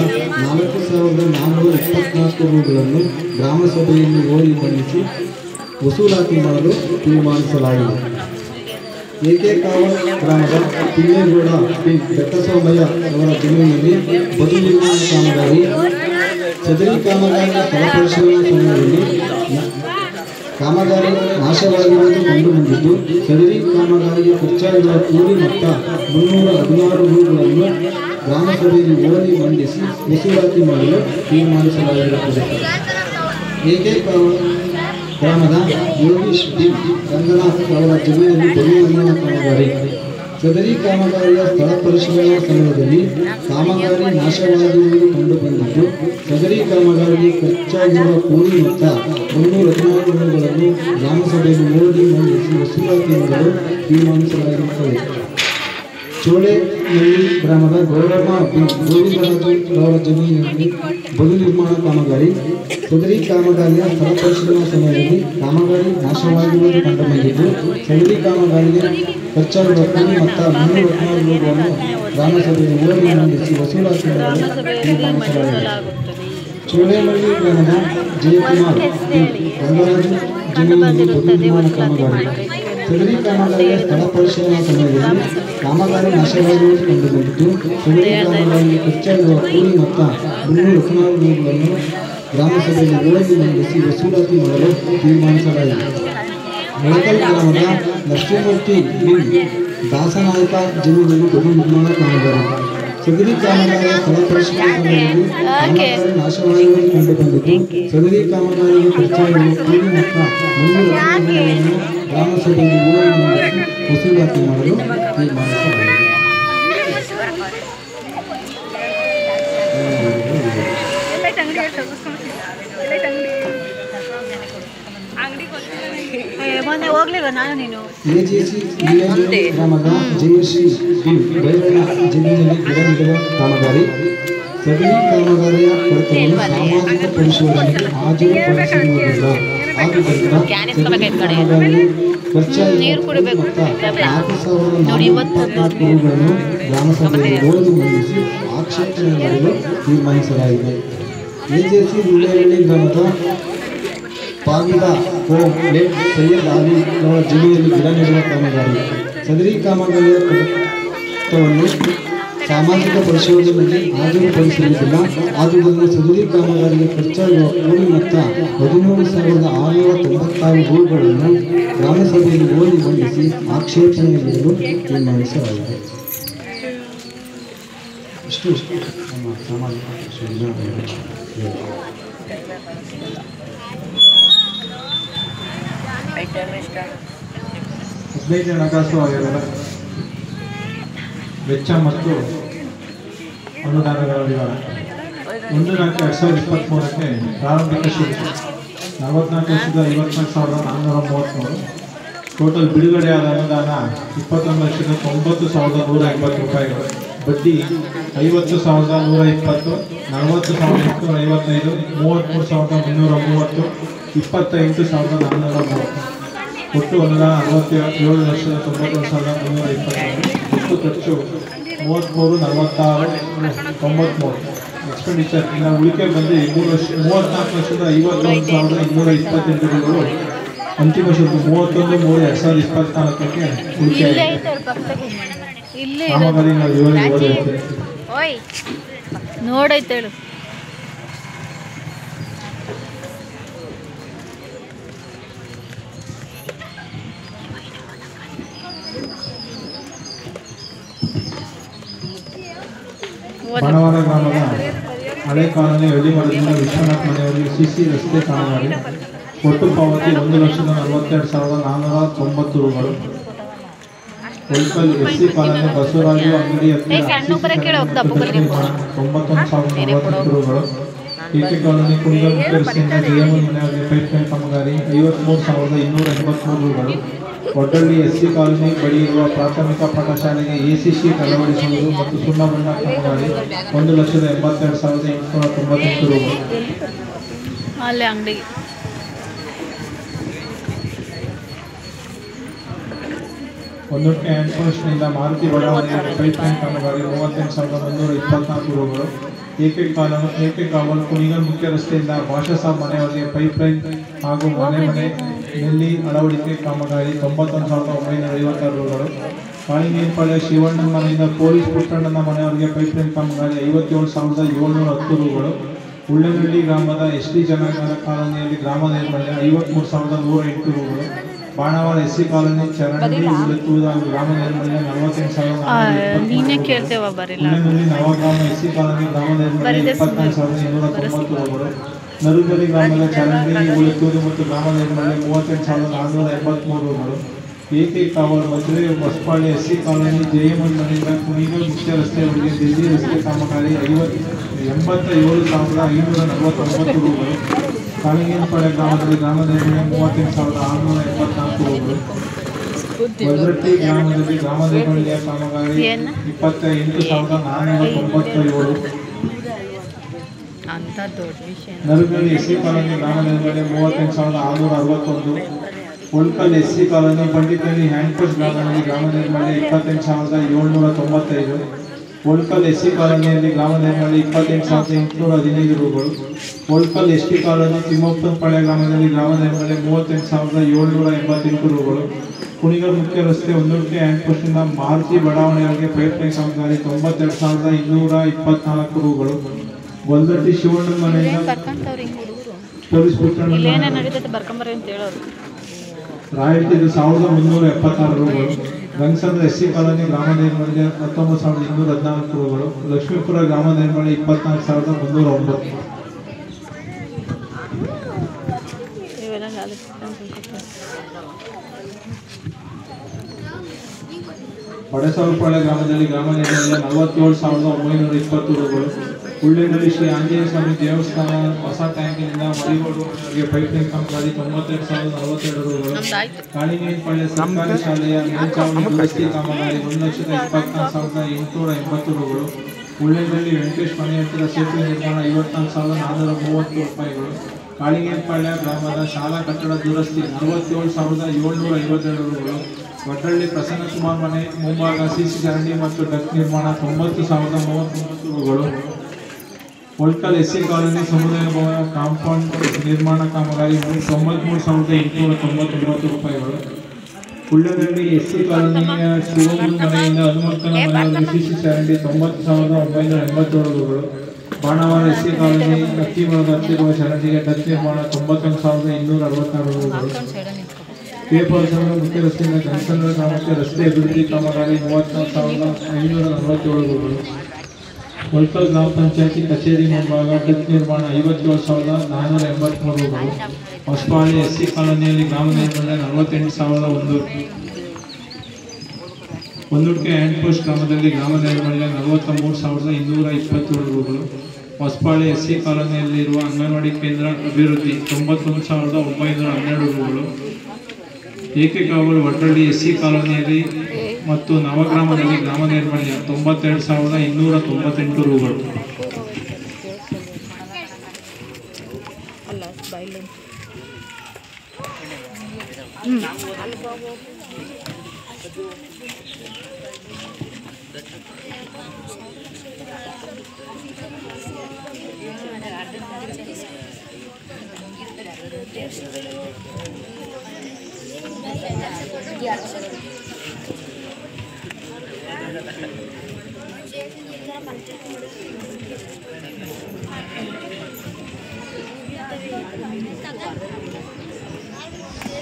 4,424 ರೂಗಳನ್ನು ಗ್ರಾಮಸಭೆಯಲ್ಲಿ ಓದಿ ಬಂಧಿಸಿ ವಸೂಲಾತಿ ಮಾಡಲು ತೀರ್ಮಾನಿಸಲಾಗಿದೆ. ಏಕೇಕಾವಲ್ ಗ್ರಾಮದ ಪಿಳ್ಳೇಗೌಡ ಬೆಟ್ಟಸೋಮಯ್ಯ ಅವರ ಜಮೀನಿನಲ್ಲಿ ಬದು ನಿರ್ಮಾಣ ಕಾಮಗಾರಿ. ಸದರಿ ಕಾಮಗಾರಿಯ ಸ್ಥಳ ಪರಿಶೀಲನಾ ಸಮಯದಲ್ಲಿ ಕಾಮಗಾರಿ ನಾಶವಾಗಿರುವುದು ಕಂಡುಬಂದಿದ್ದು, ಸದರಿ ಕಾಮಗಾರಿಗೆ ಖರ್ಚಾಗಿರುವ ಕೂಲಿ ಮೊತ್ತ 316 ರೂಗಳನ್ನು ಗ್ರಾಮಸಭೆಯಲ್ಲಿ ಓದಿ ಮಂಡಿಸಿ ವಸೂಲಾತಿ ಮಾಡಲು ತೀರ್ಮಾನಿಸಲಾಗಿರುತ್ತದೆ. ಏಕೇಕಾವಲ್ ಗ್ರಾಮದ ಯೋಗೀಶ್ ರಂಗನಾಥ್ ಅವರ ಜಮೀನಲ್ಲಿ ಬದು ನಿರ್ಮಾಣ ಕಾಮಗಾರಿ. ಸದರಿ ಕಾಮಗಾರಿಯ ಸ್ಥಳ ಪರಿಶೀಲನಾ ಸಮಯದಲ್ಲಿ ಕಾಮಗಾರಿ ನಾಶವಾಗಿರುವುದು ಕಂಡುಬಂದಿದ್ದು, ಸದರಿ ಕಾಮಗಾರಿಗೆ ಖರ್ಚಾಗಿರುವ ಕೂಲಿ ಮೊತ್ತ 316 ರೂಗಳನ್ನು ಗ್ರಾಮಸಭೆಯಲ್ಲಿ ಓದಿ ಮಂಡಿಸಿ ವಸೂಲಾತಿ ಮಾಡಲು ತೀರ್ಮಾನಿಸಲಾಗಿರುತ್ತದೆ. ಚೋಳೆನಹಳ್ಳಿ ಗ್ರಾಮದ ಗೌರಮ್ಮ ಗೋವಿಂದರಾಜು ಅವರ ಜಮೀನಿನಲ್ಲಿ ಬದು ನಿರ್ಮಾಣ ಕಾಮಗಾರಿ. ಸದರಿ ಕಾಮಗಾರಿಯ ಸ್ಥಳ ಪರಿಶೀಲನಾ ಸಮಯದಲ್ಲಿ ಕಾಮಗಾರಿ ನಾಶವಾಗಿರುವುದು ಕಂಡುಬಂದಿದ್ದು, ಸದರಿ ಕಾಮಗಾರಿಗೆ ಖರ್ಚಾಗಿರುವ ಕೂಲಿ ಮೊತ್ತ 316 ರೂಗಳನ್ನು ಗ್ರಾಮಸಭೆಯಲ್ಲಿ ಓದಿ ಮಂಡಿಸಿ ವಸೂಲಾತಿ ಮಾಡಲು ತೀರ್ಮಾನಿಸಲಾಗಿದೆ. ಚೋಳೆನಹಳ್ಳಿ ಗ್ರಾಮದ ಜಯಕುಮಾರ್ ರಂಗರಾಜು ಜಮೀನಿನಲ್ಲಿ ಬದು ನಿರ್ಮಾಣ ಕಾಮಗಾರಿ. ಸದರಿ ಕಾಮಗಾರಿಯ ಸ್ಥಳ ಪರಿಶೀಲನಾ ಸಮಯದಲ್ಲಿ ಕಾಮಗಾರಿ ನಾಶವಾಗಿರುವುದು ಕಂಡುಬಂದಿದ್ದು, ಸದರಿ ಕಾಮಗಾರಿಗೆ ಖರ್ಚಾಗಿರುವ ಕೂಲಿ ಮೊತ್ತ 316 ರೂಗಳನ್ನು ಗ್ರಾಮಸಭೆಯಲ್ಲಿ ಓದಿ ಮಂಡಿಸಿ ವಸೂಲಾತಿ ಮಾಡಲು ತೀರ್ಮಾನಿಸಲಾಗಿದೆ. ಒಳಕಲ್ ಗ್ರಾಮದ ಲಕ್ಷ್ಮೀಮೂರ್ತಿ ದಾಸನಾಯಕ ಜಮೀನಿನಲ್ಲಿ ಬದು ನಿರ್ಮಾಣ ಕಾಮಗಾರಿ. ಸದರಿ ಕಾಮಗಾರಿಯ ಸ್ಥಳ ಪರಿಶೀಲನಾ ಸಮಯದಲ್ಲಿ ಕಾಮಗಾರಿ ನಾಶವಾಗಿರುವುದು ಕಂಡುಬಂದಿದ್ದು, ಸದರಿ ಕಾಮಗಾರಿಗೆ ಖರ್ಚಾಗಿರುವ ಕೂಲಿ ಮೊತ್ತ 316 ರೂಗಳನ್ನು ಗ್ರಾಮಸಭೆಯಲ್ಲಿ ಓದಿ ಮಂಡಿಸಿ ವಸೂಲಾತಿ ಮಾಡಲು ತೀರ್ಮಾನಿಸಲಾಗಿದೆ. ಎಜಿಸಿ ಗ್ರಾಮದ ಜಯಶ್ರೀ ಬೈರಣ್ಣ ಜಮೀನಿನಲ್ಲಿ ಗಿಡ ನೆಡುವ ಕಾಮಗಾರಿ. ಸದರಿ ಕಾಮಗಾರಿಯ ಕೊರತೆಯನ್ನು ಸಾಮಾಜಿಕ ಪರಿಶೋಧನೆಗೆ ಹಾಜರುಪಡಿಸಿರುವುದಿಲ್ಲ. ಆದ್ದರಿಂದ ಸದರಿ ಕಾಮಗಾರಿ ಖರ್ಚಾಗಿರುವ ಮೊತ್ತ 4,424 ರೂಗಳನ್ನು ಗ್ರಾಮಸಭೆಯಲ್ಲಿ ಓದಿ ಮಂಡಿಸಿ ಆಕ್ಷೇಪಣೆ ಮಾಡಲು ತೀರ್ಮಾನಿಸಲಾಗಿದೆ. ಎಜೆಸಿ ಉಳ್ಳೇನಹಳ್ಳಿ ಗ್ರಾಮದ ಪಾಗಿದ ಸೈಯದ್ ಅಲಿ ಅವರ ಜಮೀನಿನಲ್ಲಿ ಗಿಡ ನೆಡುವ ಕಾಮಗಾರಿ. ಸದರಿ ಕಾಮಗಾರಿಯ ಕಡತವನ್ನು ಸಾಮಾಜಿಕ ಪರಿಶೋಧನೆಗೆ ಹಾಜರುಪಡಿಸಿರುವುದಿಲ್ಲ. ಆದ್ದರಿಂದ ಸದರಿ ಕಾಮಗಾರಿಗೆ ಖರ್ಚಾಗಿರುವ ಕೂಲಿ ಮೊತ್ತ 13,696 ರೂಗಳನ್ನು ಗ್ರಾಮಸಭೆಯಲ್ಲಿ ಓದಿ ಮಂಡಿಸಿ ಆಕ್ಷೇಪಣೆ ನೀಡಲು ತೀರ್ಮಾನಿಸಲಾಗಿದೆ. ಇಷ್ಟು ನಮ್ಮ ಸಾಮಾಜಿಕ ಪರಿಶೋಧನಾ 15 ಹಣಕಾಸು ಆಯೋಗದ ವೆಚ್ಚ ಮತ್ತು ಅನುದಾನಗಳ ವಿವರ. 1/4/2023ಕ್ಕೆ ಪ್ರಾರಂಭಿಕ ಶುಲ್ಕ 44,54,433. ಟೋಟಲ್ ಬಿಡುಗಡೆಯಾದ ಅನುದಾನ 21,09,180 ರೂಪಾಯಿಗಳು. ಬಡ್ಡಿ 50,120, 40,855, 33,330, 28,430. ಒಟ್ಟು ಅನುದಾನ 67,91,320. ಒಟ್ಟು ಖರ್ಚು 33,46,93. ಎಕ್ಸ್ಪೆಂಡಿಚರ್ ಇನ್ನು ಉಳಿಕೆ ಬಂದು 34,51,228 ರೂಪಾಯಿಗಳು. ಅಂತಿಮ ಶುಲ್ಕ 31/3/2024ಕ್ಕೆ ಉಳಿಕೆ ಕಾಮಗಾರಿ ನೋಡೈತೇಳು. ಬಾಣವಾರ ಗ್ರಾಮದ ಹಳೆ ಕಾಲನಿ ಹಳ್ಳಿಮರದಿಂದ ವಿಶ್ವನಾಥ್ ಮನೆಯವರಿಗೆ ಸಿಸಿ ರಸ್ತೆ ಕಾಮಗಾರಿ. ಒಟ್ಟು ಪಾವತಿ 1,42,490 ರೂಗಳು. ಉಳ್ಕಲ್ ಎಸ್ಸಿ ಕಾಲನಿ ಬಸವರಾಜು ಅಂಗಡಿ ಹತ್ತಿರ 91,040 ರೂಗಳು. ಎಕೆ ಕಾಲನಿ ಕುಣಿಗಲ್ ಮುಖ್ಯ ರಸ್ತೆಯಿಂದ ಜಯಮನ್ ಮನೆಯವರಿಗೆ ಪೈಪ್ಲೈನ್ ಕಾಮಗಾರಿ 53,283 ರೂಗಳು. ಒಡ್ಡಳ್ಳಿ ಎಸ್ಸಿ ಕಾಲನಿ ಬಳಿ ಇರುವ ಪ್ರಾಥಮಿಕ ಪಾಠಶಾಲೆಗೆ ಎಸಿ ಶೀಟ್ ಅಳವಡಿಸುವುದು ಮತ್ತು ಸುಣ್ಣ ಬಣ್ಣ ಕಾಮಗಾರಿ 1,82,898 ರೂಗಳು. ಅಲ್ಲೇ ಅಂಗಡಿ ಒಂದೊಟ್ಟೆ ಹ್ಯಾಂಡ್ಪೋಸ್ಟ್ನಿಂದ ಮಾರುತಿ ಬಡಾವಣೆಯ ಪೈಪ್ಲೈನ್ ಕಾಮಗಾರಿ 38,124 ರೂಗಳು. ಏಕೆಕಾವಲ್ ಕುಣಿಗಲ್ ಮುಖ್ಯ ರಸ್ತೆಯಿಂದ ಭಾಷಾ ಸಾಬ್ ಮನೆಯವರಿಗೆ ಪೈಪ್ಲೈನ್ ಹಾಗೂ ಮನೆ ನೆಲ್ಲಿ ಅಳವಡಿಕೆ ಕಾಮಗಾರಿ 91,956 ರೂಗಳು. ಕಾಳಿಂಗೇನಪಾಳ್ಯ ಶಿವಣ್ಣನ ಮನೆಯಿಂದ ಪೊಲೀಸ್ ಪುಟ್ಟಣ್ಣನ ಮನೆಯವರಿಗೆ ಪೈಪ್ಲೈನ್ ಕಾಮಗಾರಿ 57,710 ರೂಗಳು. ಉಳ್ಳೆನಹಳ್ಳಿ ಗ್ರಾಮದ ಎಸ್ಟಿ ಜನಾಂಗದ ಕಾಲೋನಿಯಲ್ಲಿ ಗ್ರಾಮ ನೈರ್ಮಲ್ಯ 53,108 ರೂಗಳು. ಬಾಣವಾರ ಎಸ್ಸಿ ಕಾಲೋನಿ ಚರಂಡಿ ಉಳಿತುವುದು ಗ್ರಾಮ ನೈರ್ಮಲ್ಯ 48,420. ಉಳ್ಳೆನಹಳ್ಳಿ ನವಗ್ರಾಮ ಎಸ್ಸಿ ಕಾಲೋನಿ ಗ್ರಾಮ ನೈರ್ಮಲ್ಯ 24,290 ರೂಗಳು. ನರುಗಲಿ ಗ್ರಾಮದ ಚರಂಡಿ ಉಳಿತುವುದು ಮತ್ತು ಗ್ರಾಮ ನೈರ್ಮಲ್ಯ 38,483 ರೂಗಳು. ಏಕೆಕಾವಲ್ ಮದುವೆ ಹೊಸಪಾಳ್ಯ ಎಸ್ಸಿ ಕಾಲೋನಿ ಜಯಮನ್ ಮನೆಯಿಂದ ಕುಣಿಗಲ್ ಮುಖ್ಯ ರಸ್ತೆಯವರೆಗೆ ದಿಲ್ಲಿ ರಸ್ತೆ ಕಾಮಗಾರಿ 87,549 ರೂಗಳು. ಕಾಳಿಂಗೇನಪಾಳ್ಯ ಗ್ರಾಮದಲ್ಲಿ ಗ್ರಾಮ ನೈರ್ಮಲ್ಯ 38,684 ರೂಗಳು. ವಜ್ರಟ್ಟಿ ಗ್ರಾಮದಲ್ಲಿ ಗ್ರಾಮ ನೈರ್ಮಲ್ಯ ಕಾಮಗಾರಿ 28,497. ನರುಗಲಿ ಎಸ್ಸಿ ಕಾಲೋನಿ ಗ್ರಾಮ ನೈರ್ಮಲ್ಯ 38,661. ಉಳ್ಕಲ್ ಎಸ್ಸಿ ಕಾಲೋನಿ ಪಂಡಿತಳ್ಳಿ ಹ್ಯಾಂಡ್ಪೋಸ್ಟ್ ಗ್ರಾಮದಲ್ಲಿ ಗ್ರಾಮ ನೈರ್ಮಲ್ಯ 28,795. ಉಳ್ಕಲ್ ಎಸ್ಸಿ ಕಾಲೋನಿಯಲ್ಲಿ ಗ್ರಾಮ ನೈರ್ಮಲ್ಯ 28,815 ರೂಗಳು. ಉಳ್ಕಲ್ ಎಸ್ಟಿ ಕಾಲೋನಿ ತಿಮ್ಮಪ್ಪನಪಾಳ್ಯ ಗ್ರಾಮದಲ್ಲಿ ಗ್ರಾಮ ನೈರ್ಮಲ್ಯ 38,788 ರೂಗಳು. ಕುಣಿಗಲ್ ಮುಖ್ಯ ರಸ್ತೆ ಒಂದೊಟ್ಟೆ ಹ್ಯಾಂಡ್ಪೋಸ್ಟ್ನಿಂದ ಮಾರುತಿ ಬಡಾವಣೆಯವರೆಗೆ ಪೈಪ್ಲೈನ್ ಕಾಮಗಾರಿ 92,224 ರೂಗಳು. ಗೊಲ್ದಟ್ಟಿ ಶಿವಣ್ಣನ ಮನೆಯಿಂದ ಪೊಲೀಸ್ ಪುಟ್ಟಣ್ಣ ರಾಯಲ್ಟಿ 1,376 ರೂಗಳು. ಗಂಗಸಂದ್ರ ಎಸ್ಸಿ ಕಾಲೋನಿ ಗ್ರಾಮ ನೈರ್ಮಲ್ಯ 19,214 ರೂಗಳು. ಲಕ್ಷ್ಮೀಪುರ ಗ್ರಾಮ ನೈರ್ಮಲ್ಯ 24,309. ಬಡಸವಪಾಳ್ಯ ಗ್ರಾಮದಲ್ಲಿ ಗ್ರಾಮ ನೈರ್ಮಲ್ಯ 47,920 ರೂಗಳು. ಉಳ್ಳೆನಹಳ್ಳಿ ಶ್ರೀ ಆಂಜನೇಯ ಸ್ವಾಮಿ ದೇವಸ್ಥಾನ ಹೊಸ ಟ್ಯಾಂಕಿನಿಂದ ಮರಿಗೋಡುವರೆಗೆ ಪೈಪ್ಲೈನ್ ಕಾಮಗಾರಿ 98,042 ರೂಗಳು. ಕಾಳಿಂಗೇನಪಾಳ್ಯ ಸರ್ಕಾರಿ ಶಾಲೆಯ ಮೇಲ್ಚಾವಣಿ ದುರಸ್ತಿ ಕಾಮಗಾರಿ 1,24,880 ರೂಗಳು. ಉಳ್ಳೆನಹಳ್ಳಿ ವೆಂಕಟೇಶ್ ಮನೆ ಹತ್ತಿರ ಸೇತುವೆ ನಿರ್ಮಾಣ 54,430 ರೂಪಾಯಿಗಳು. ಕಾಳಿಂಗೇನಪಾಳ್ಯ ಗ್ರಾಮದ ಶಾಲಾ ಕಟ್ಟಡ ದುರಸ್ತಿ 47,752 ರೂಗಳು. ಒಡ್ಡಳ್ಳಿ ಪ್ರಸನ್ನಕುಮಾರ್ ಮನೆ ಮುಂಭಾಗ ಸಿಸಿ ಚರಂಡಿ ಮತ್ತು ಡಕ್ ನಿರ್ಮಾಣ 90,039 ರೂಗಳು. ಉಳ್ಕಲ್ ಎಸ್ಸಿ ಕಾಲೋನಿ ಸಮುದಾಯ ಭವನ ಕಾಂಪೌಂಡ್ ನಿರ್ಮಾಣ ಕಾಮಗಾರಿ 93,899 ರೂಪಾಯಿಗಳು. ಉಳ್ಳೆನಹಳ್ಳಿ ಎಸ್ಸಿ ಕಾಲೋನಿಯ ಶಿವಮೂಲ್ ಮನೆಯಿಂದ ಹನುಮಂತನ ಮನೆಯವರೆಗೆ ಸಿಸಿ ಚರಂಡಿ 90,987 ರೂಗಳು. ಬಾಣವಾರ ಎಸ್ಸಿ ಕಾಲೋನಿ ಅಕ್ಕಿಮರದ ಹತ್ತಿರುವ ಚರಂಡಿಗೆ ಡಕ್ ನಿರ್ಮಾಣ 91,266 ರೂಗಳು. ಕೇಪಾಲಸಂದ್ರ ಮುಖ್ಯ ರಸ್ತೆಯಿಂದ ಗಂಗಸಂದ್ರ ಗ್ರಾಮಕ್ಕೆ ರಸ್ತೆ ಅಭಿವೃದ್ಧಿ ಕಾಮಗಾರಿ 34,547 ರೂಗಳು. ಉಳ್ಕಲ್ ಗ್ರಾಮ ಪಂಚಾಯತಿ ಕಚೇರಿ ಮುಂಭಾಗ ಡಕ್ ನಿರ್ಮಾಣ 57,483 ರೂಗಳು. ಹೊಸಪಾಳ್ಯ ಎಸ್ಸಿ ಕಾಲೋನಿಯಲ್ಲಿ ಗ್ರಾಮ ನೈರ್ಮಲ್ಯ 48,001. ಒಂದುಡ್ಕೆ ಹ್ಯಾಂಡ್ಪೋಸ್ಟ್ ಗ್ರಾಮದಲ್ಲಿ ಗ್ರಾಮ ನೈರ್ಮಲ್ಯ 43,227 ರೂಗಳು. ಹೊಸಪಾಳ್ಯ ಎಸ್ಸಿ ಕಾಲೋನಿಯಲ್ಲಿರುವ ಅಂಗನವಾಡಿ ಕೇಂದ್ರ ಅಭಿವೃದ್ಧಿ 91,912 ರೂಗಳು. ಏಕೆಕಾವಲ್ ಒಡ್ಡಳ್ಳಿ ಎಸ್ಸಿ ಕಾಲೋನಿಯಲ್ಲಿ ಮತ್ತು ನವಗ್ರಾಮದಲ್ಲಿ ಗ್ರಾಮ ನೈರ್ಮಲ್ಯ 92,298 ರೂಗಳು.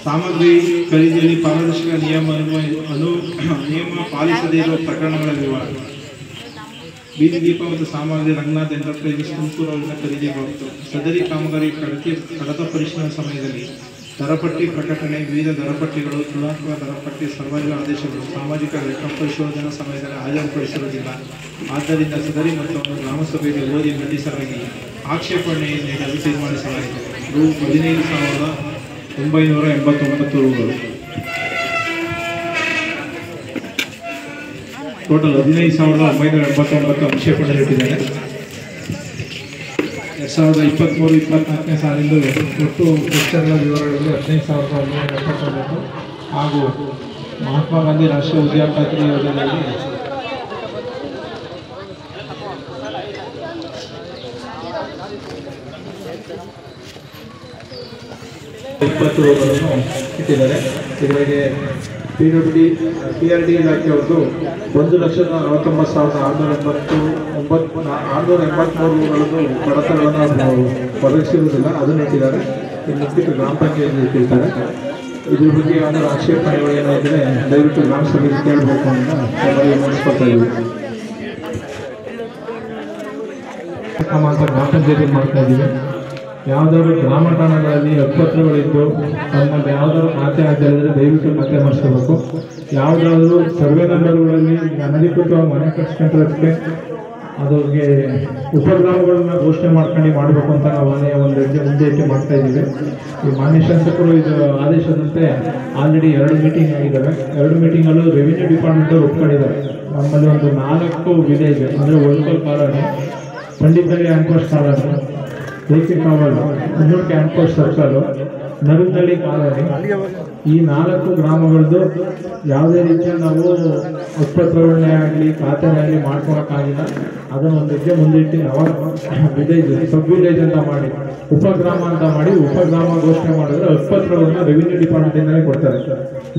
ಸಾಮಗ್ರಿ ಖರೀದಿಯಲ್ಲಿ ಪಾರದರ್ಶಕ ನಿಯಮ ಪಾಲಿಸದೇ ಇರುವ ಪ್ರಕರಣಗಳ ವಿವರ. ಬೀದಿ ದೀಪ ಮತ್ತು ಸಾಮಗ್ರಿ ರಂಗನಾಥ್ ಎಂಟರ್ಪ್ರೈಸಸ್ ತುಮಕೂರು ಅವರಿಂದ ಖರೀದಿಯಾಗುವುದು. ಸದರಿ ಕಾಮಗಾರಿ ಕಡತ ಪರಿಶೀಲನಾ ಸಮಯದಲ್ಲಿ ದರಪಟ್ಟಿ ಪ್ರಕಟಣೆ, ವಿವಿಧ ದರಪಟ್ಟಿಗಳು, ತುಲನಾತ್ಮಕ ದರಪಟ್ಟಿ, ಸರ್ವರಿಗಳ ಆದೇಶಗಳು, ಸಾಮಾಜಿಕ ಲೆಕ್ಕ ಪರಿಶೋಧನಾ ಸಮಯದಲ್ಲಿ ಹಾಜರುಪಡಿಸಿರುವುದಿಲ್ಲ. ಆದ್ದರಿಂದ ಸದರಿ ಮೊತ್ತವನ್ನು ಗ್ರಾಮಸಭೆಯಲ್ಲಿ ಓದಿ ಮಂಡಿಸಲಾಗಿ ಆಕ್ಷೇಪಣೆ ನೀಡಲು ತೀರ್ಮಾನಿಸಲಾಗಿದೆ. ರು 15,989 ರೂಗಳು. ಟೋಟಲ್ 15,989 ಆಕ್ಷೇಪಣೆ ಇಟ್ಟಿದ್ದಾರೆ. 2023-24 ಸಾಲಿಂದು ಒಟ್ಟು ವೆಚ್ಚಗಳ ವಿವರಗಳಲ್ಲಿ 15,979 ಹಾಗೂ ಮಹಾತ್ಮ ಗಾಂಧಿ ರಾಷ್ಟ್ರೀಯ ಉದ್ಯೋಗ ಖಾತ್ರಿ ಯೋಜನೆಯಲ್ಲಿ 20 ರೂಗಳನ್ನು ಇಟ್ಟಿದ್ದಾರೆ. ಇದರಿಗೆ PRD ಇಲಾಖೆಯವರು 1,69,683 ರೂಗಳನ್ನು ಕಡತಗಳನ್ನು ಒದಗಿಸಿರುವುದಿಲ್ಲ, ಅದನ್ನು ಇಟ್ಟಿದ್ದಾರೆ. ಇನ್ನು ಗ್ರಾಮ ಪಂಚಾಯತ್ ಇಟ್ಟಿರ್ತಾರೆ. ಇದ್ರ ಬಗ್ಗೆ ಯಾವ್ದಾದ್ರು ಆಕ್ಷೇಪಣೆಗಳು ಏನಾದರೆ ದಯವಿಟ್ಟು ಗ್ರಾಮ ಸಭೆಗೆ ಕೇಳಬೇಕು ಅಂತ ನಡೆಸ್ಕೊಳ್ತಾ ಇದ್ದೀವಿ. ಅಂತ ಗ್ರಾಮ ಪಂಚಾಯತಿ ಮಾಡ್ತಾ ಇದ್ದೀವಿ. ಯಾವುದಾದ್ರು ಗ್ರಾಮ ಠಾಣೆಗಳಲ್ಲಿ ಹಕ್ಕುಪತ್ರಗಳಿದ್ದು ತಮ್ಮಲ್ಲಿ ಯಾವುದಾದ್ರು ಖಾತೆ ಆಗಿದ್ದರೆ ದಯವಿಟ್ಟು ಖಾತೆ ಮಾಡಿಸ್ಕೋಬೇಕು. ಯಾವುದಾದ್ರೂ ಸರ್ವೆ ನಂಬರ್ಗಳಲ್ಲಿ ಅನಧಿಕೃತವಾಗಿ ಮನೆ ಕಟ್ಸ್ಕೊಂಡ್ರೆ ಅದ್ರಿಗೆ ಉಪಗ್ರಾಮಗಳನ್ನ ಘೋಷಣೆ ಮಾಡಬೇಕು ಅಂತ ನಾವು ಒಂದು ಹೆಜ್ಜೆ ಮುಂದೆ ಇಟ್ಟು ಮಾಡ್ತಾ ಇದ್ದೀವಿ. ಈ ಮಾನ್ಯ ಶಾಸಕರು ಇದು ಆದೇಶದಂತೆ ಆಲ್ರೆಡಿ 2 ಮೀಟಿಂಗ್ ಆಗಿದ್ದಾವೆ. 2 ಮೀಟಿಂಗಲ್ಲೂ ರೆವಿನ್ಯೂ ಡಿಪಾರ್ಟ್ಮೆಂಟ್ ಅವರು ಒಪ್ಕೊಂಡಿದ್ದಾರೆ. ನಮ್ಮಲ್ಲಿ ಒಂದು 4 ವಿಧ ಇದೆ. ಅಂದರೆ ಒಳ್ಕಲ್ ಕಾಲೋನಿ, ಪಂಡಿತಳ್ಳಿ ಆಂಕೋಸ್ಟ್ ಕಾಲೋನಿ, ಏಕೆ ಕಾವಲು, ಮುನ್ನೂರು ಆಂಕೋಸ್ಟ್ ಸರ್ಕಲ್, ನರುಂದಳ್ಳಿ ಕಾಲೋನಿ. ಈ 4 ಗ್ರಾಮಗಳದ್ದು ಯಾವುದೇ ರೀತಿಯ ನಾವು ಉತ್ಪತ್ರಗಳನ್ನೇ ಆಗಲಿ ಖಾತೆನೇ ಆಗಲಿ ಮಾಡ್ಕೊಳಕ್ಕಾಗಿಲ್ಲ. ಅದನ್ನು ಒಂದು ಹೆಜ್ಜೆ ಮುಂದಿಟ್ಟು ವಿಲೇಜ್, ಸಬ್ ವಿಲೇಜ್ ಅಂತ ಮಾಡಿ, ಉಪಗ್ರಾಮ ಅಂತ ಮಾಡಿ ಉಪಗ್ರಾಮ ಘೋಷಣೆ ಮಾಡಿದ್ರೆ ಉತ್ಪತ್ರಗಳನ್ನ ರೆವಿನ್ಯೂ ಡಿಪಾರ್ಟ್ಮೆಂಟಿಂದಲೇ ಕೊಡ್ತಾರೆ.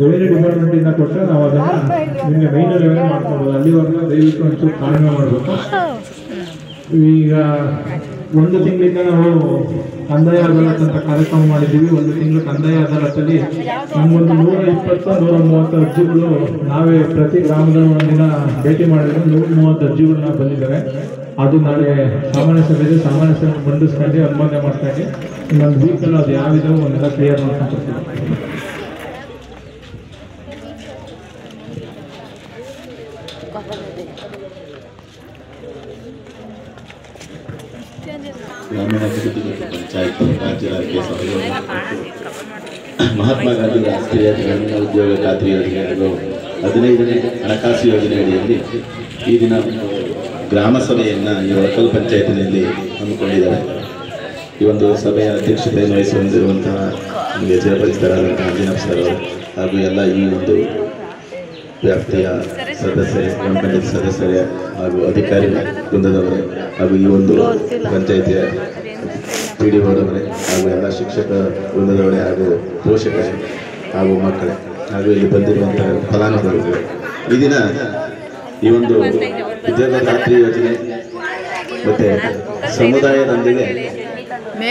ರೆವಿನ್ಯೂ ಡಿಪಾರ್ಟ್ಮೆಂಟಿಂದ ಕೊಟ್ಟರೆ ನಾವು ಅದನ್ನು ನಿಮಗೆ ಮೈನ್ ರೆವೆನ್ಯೂ ಮಾಡ್ಕೊಬೋದು. ಅಲ್ಲಿವರೆಗೂ ದಯವಿಟ್ಟು ಒಂಚೂರು ತಾಳ್ಮೆ ಮಾಡಬೇಕು. ಈಗ 1 ತಿಂಗಳಿಂದ ನಾವು ಕಂದಾಯ ಅದಾಲತ್ ಅಂತ ಕಾರ್ಯಕ್ರಮ ಮಾಡಿದ್ದೀವಿ. 1 ತಿಂಗಳು ಕಂದಾಯ ಅದಾಲತ್ತಲ್ಲಿ ನಮಗೊಂದು 120-130 ಅರ್ಜಿಗಳು ನಾವೇ ಪ್ರತಿ ಗ್ರಾಮದ ಒಂದಿನ ಭೇಟಿ ಮಾಡಿದ್ರೆ 130 ಅರ್ಜಿಗಳನ್ನ ಬಂದಿದ್ದಾರೆ. ಅದು ನಾಳೆ ಸಾಮಾನ್ಯ ಸಭೆ ಮಂಡಿಸ್ಕೊಂಡು ಅನುಮೋದನೆ ಮಾಡ್ತಾ ಇದ್ದೀವಿ. ಇನ್ನೊಂದು ವೀಕಲ್ಲಿ ಅದು ಯಾವಿದಾವೆ ಒಂದೆಲ್ಲ ಕ್ಲಿಯರ್ ಮಾಡ್ಕೊಂಡ್ಬಿಡ್ತೀವಿ. ಗ್ರಾಮೀಣಾಭಿವೃದ್ಧಿ ಮತ್ತು ಪಂಚಾಯತ್ ರಾಜ್ಯ ಇಲಾಖೆ ಸಹಯೋಗ ಮಹಾತ್ಮ ಗಾಂಧಿ ರಾಷ್ಟ್ರೀಯ ಗ್ರಾಮೀಣ ಉದ್ಯೋಗ ಖಾತ್ರಿ ಯೋಜನೆ ಹಾಗೂ 15ನೇ ಹಣಕಾಸು ಯೋಜನೆ ಅಡಿಯಲ್ಲಿ ಈ ದಿನ ಗ್ರಾಮ ಸಭೆಯನ್ನು ಈ ಒಳಕಲ್ ಪಂಚಾಯತಿನಲ್ಲಿ ಹಮ್ಮಿಕೊಂಡಿದ್ದಾರೆ. ಈ ಒಂದು ಸಭೆಯ ಅಧ್ಯಕ್ಷತೆಯನ್ನು ವಹಿಸಿಕೊಂಡಿರುವಂತಹ ನಮಗೆ ಜಯಪರಿಸ್ಥರಾದಂತಹ ಅಂಜನಪ್ಪ ಸರ್ ಅವರು ಹಾಗೂ ಎಲ್ಲ ಈ ಒಂದು ವ್ಯಾಪ್ತಿಯ ಸದಸ್ಯರೇ, ಗ್ರಾಮ ಪಂಚಾಯತ್ ಸದಸ್ಯರೇ ಹಾಗೂ ಅಧಿಕಾರಿ ವೃಂದದವರೇ ಹಾಗೂ ಈ ಒಂದು ಪಂಚಾಯತಿಯ PDO ಅವರೇ ಹಾಗೂ ಎಲ್ಲ ಶಿಕ್ಷಕ ವೃಂದದವರೇ ಹಾಗೂ ಪೋಷಕರೇ ಹಾಗೂ ಮಕ್ಕಳೇ ಹಾಗೂ ಇಲ್ಲಿ ಬಂದಿರುವಂತಹ ಫಲಾನುಭವಿಗಳು, ಈ ದಿನ ಈ ಒಂದು ಉದ್ಯೋಗ ಖಾತ್ರಿ ಯೋಜನೆ ಮತ್ತು ಸಮುದಾಯದೊಂದಿಗೆ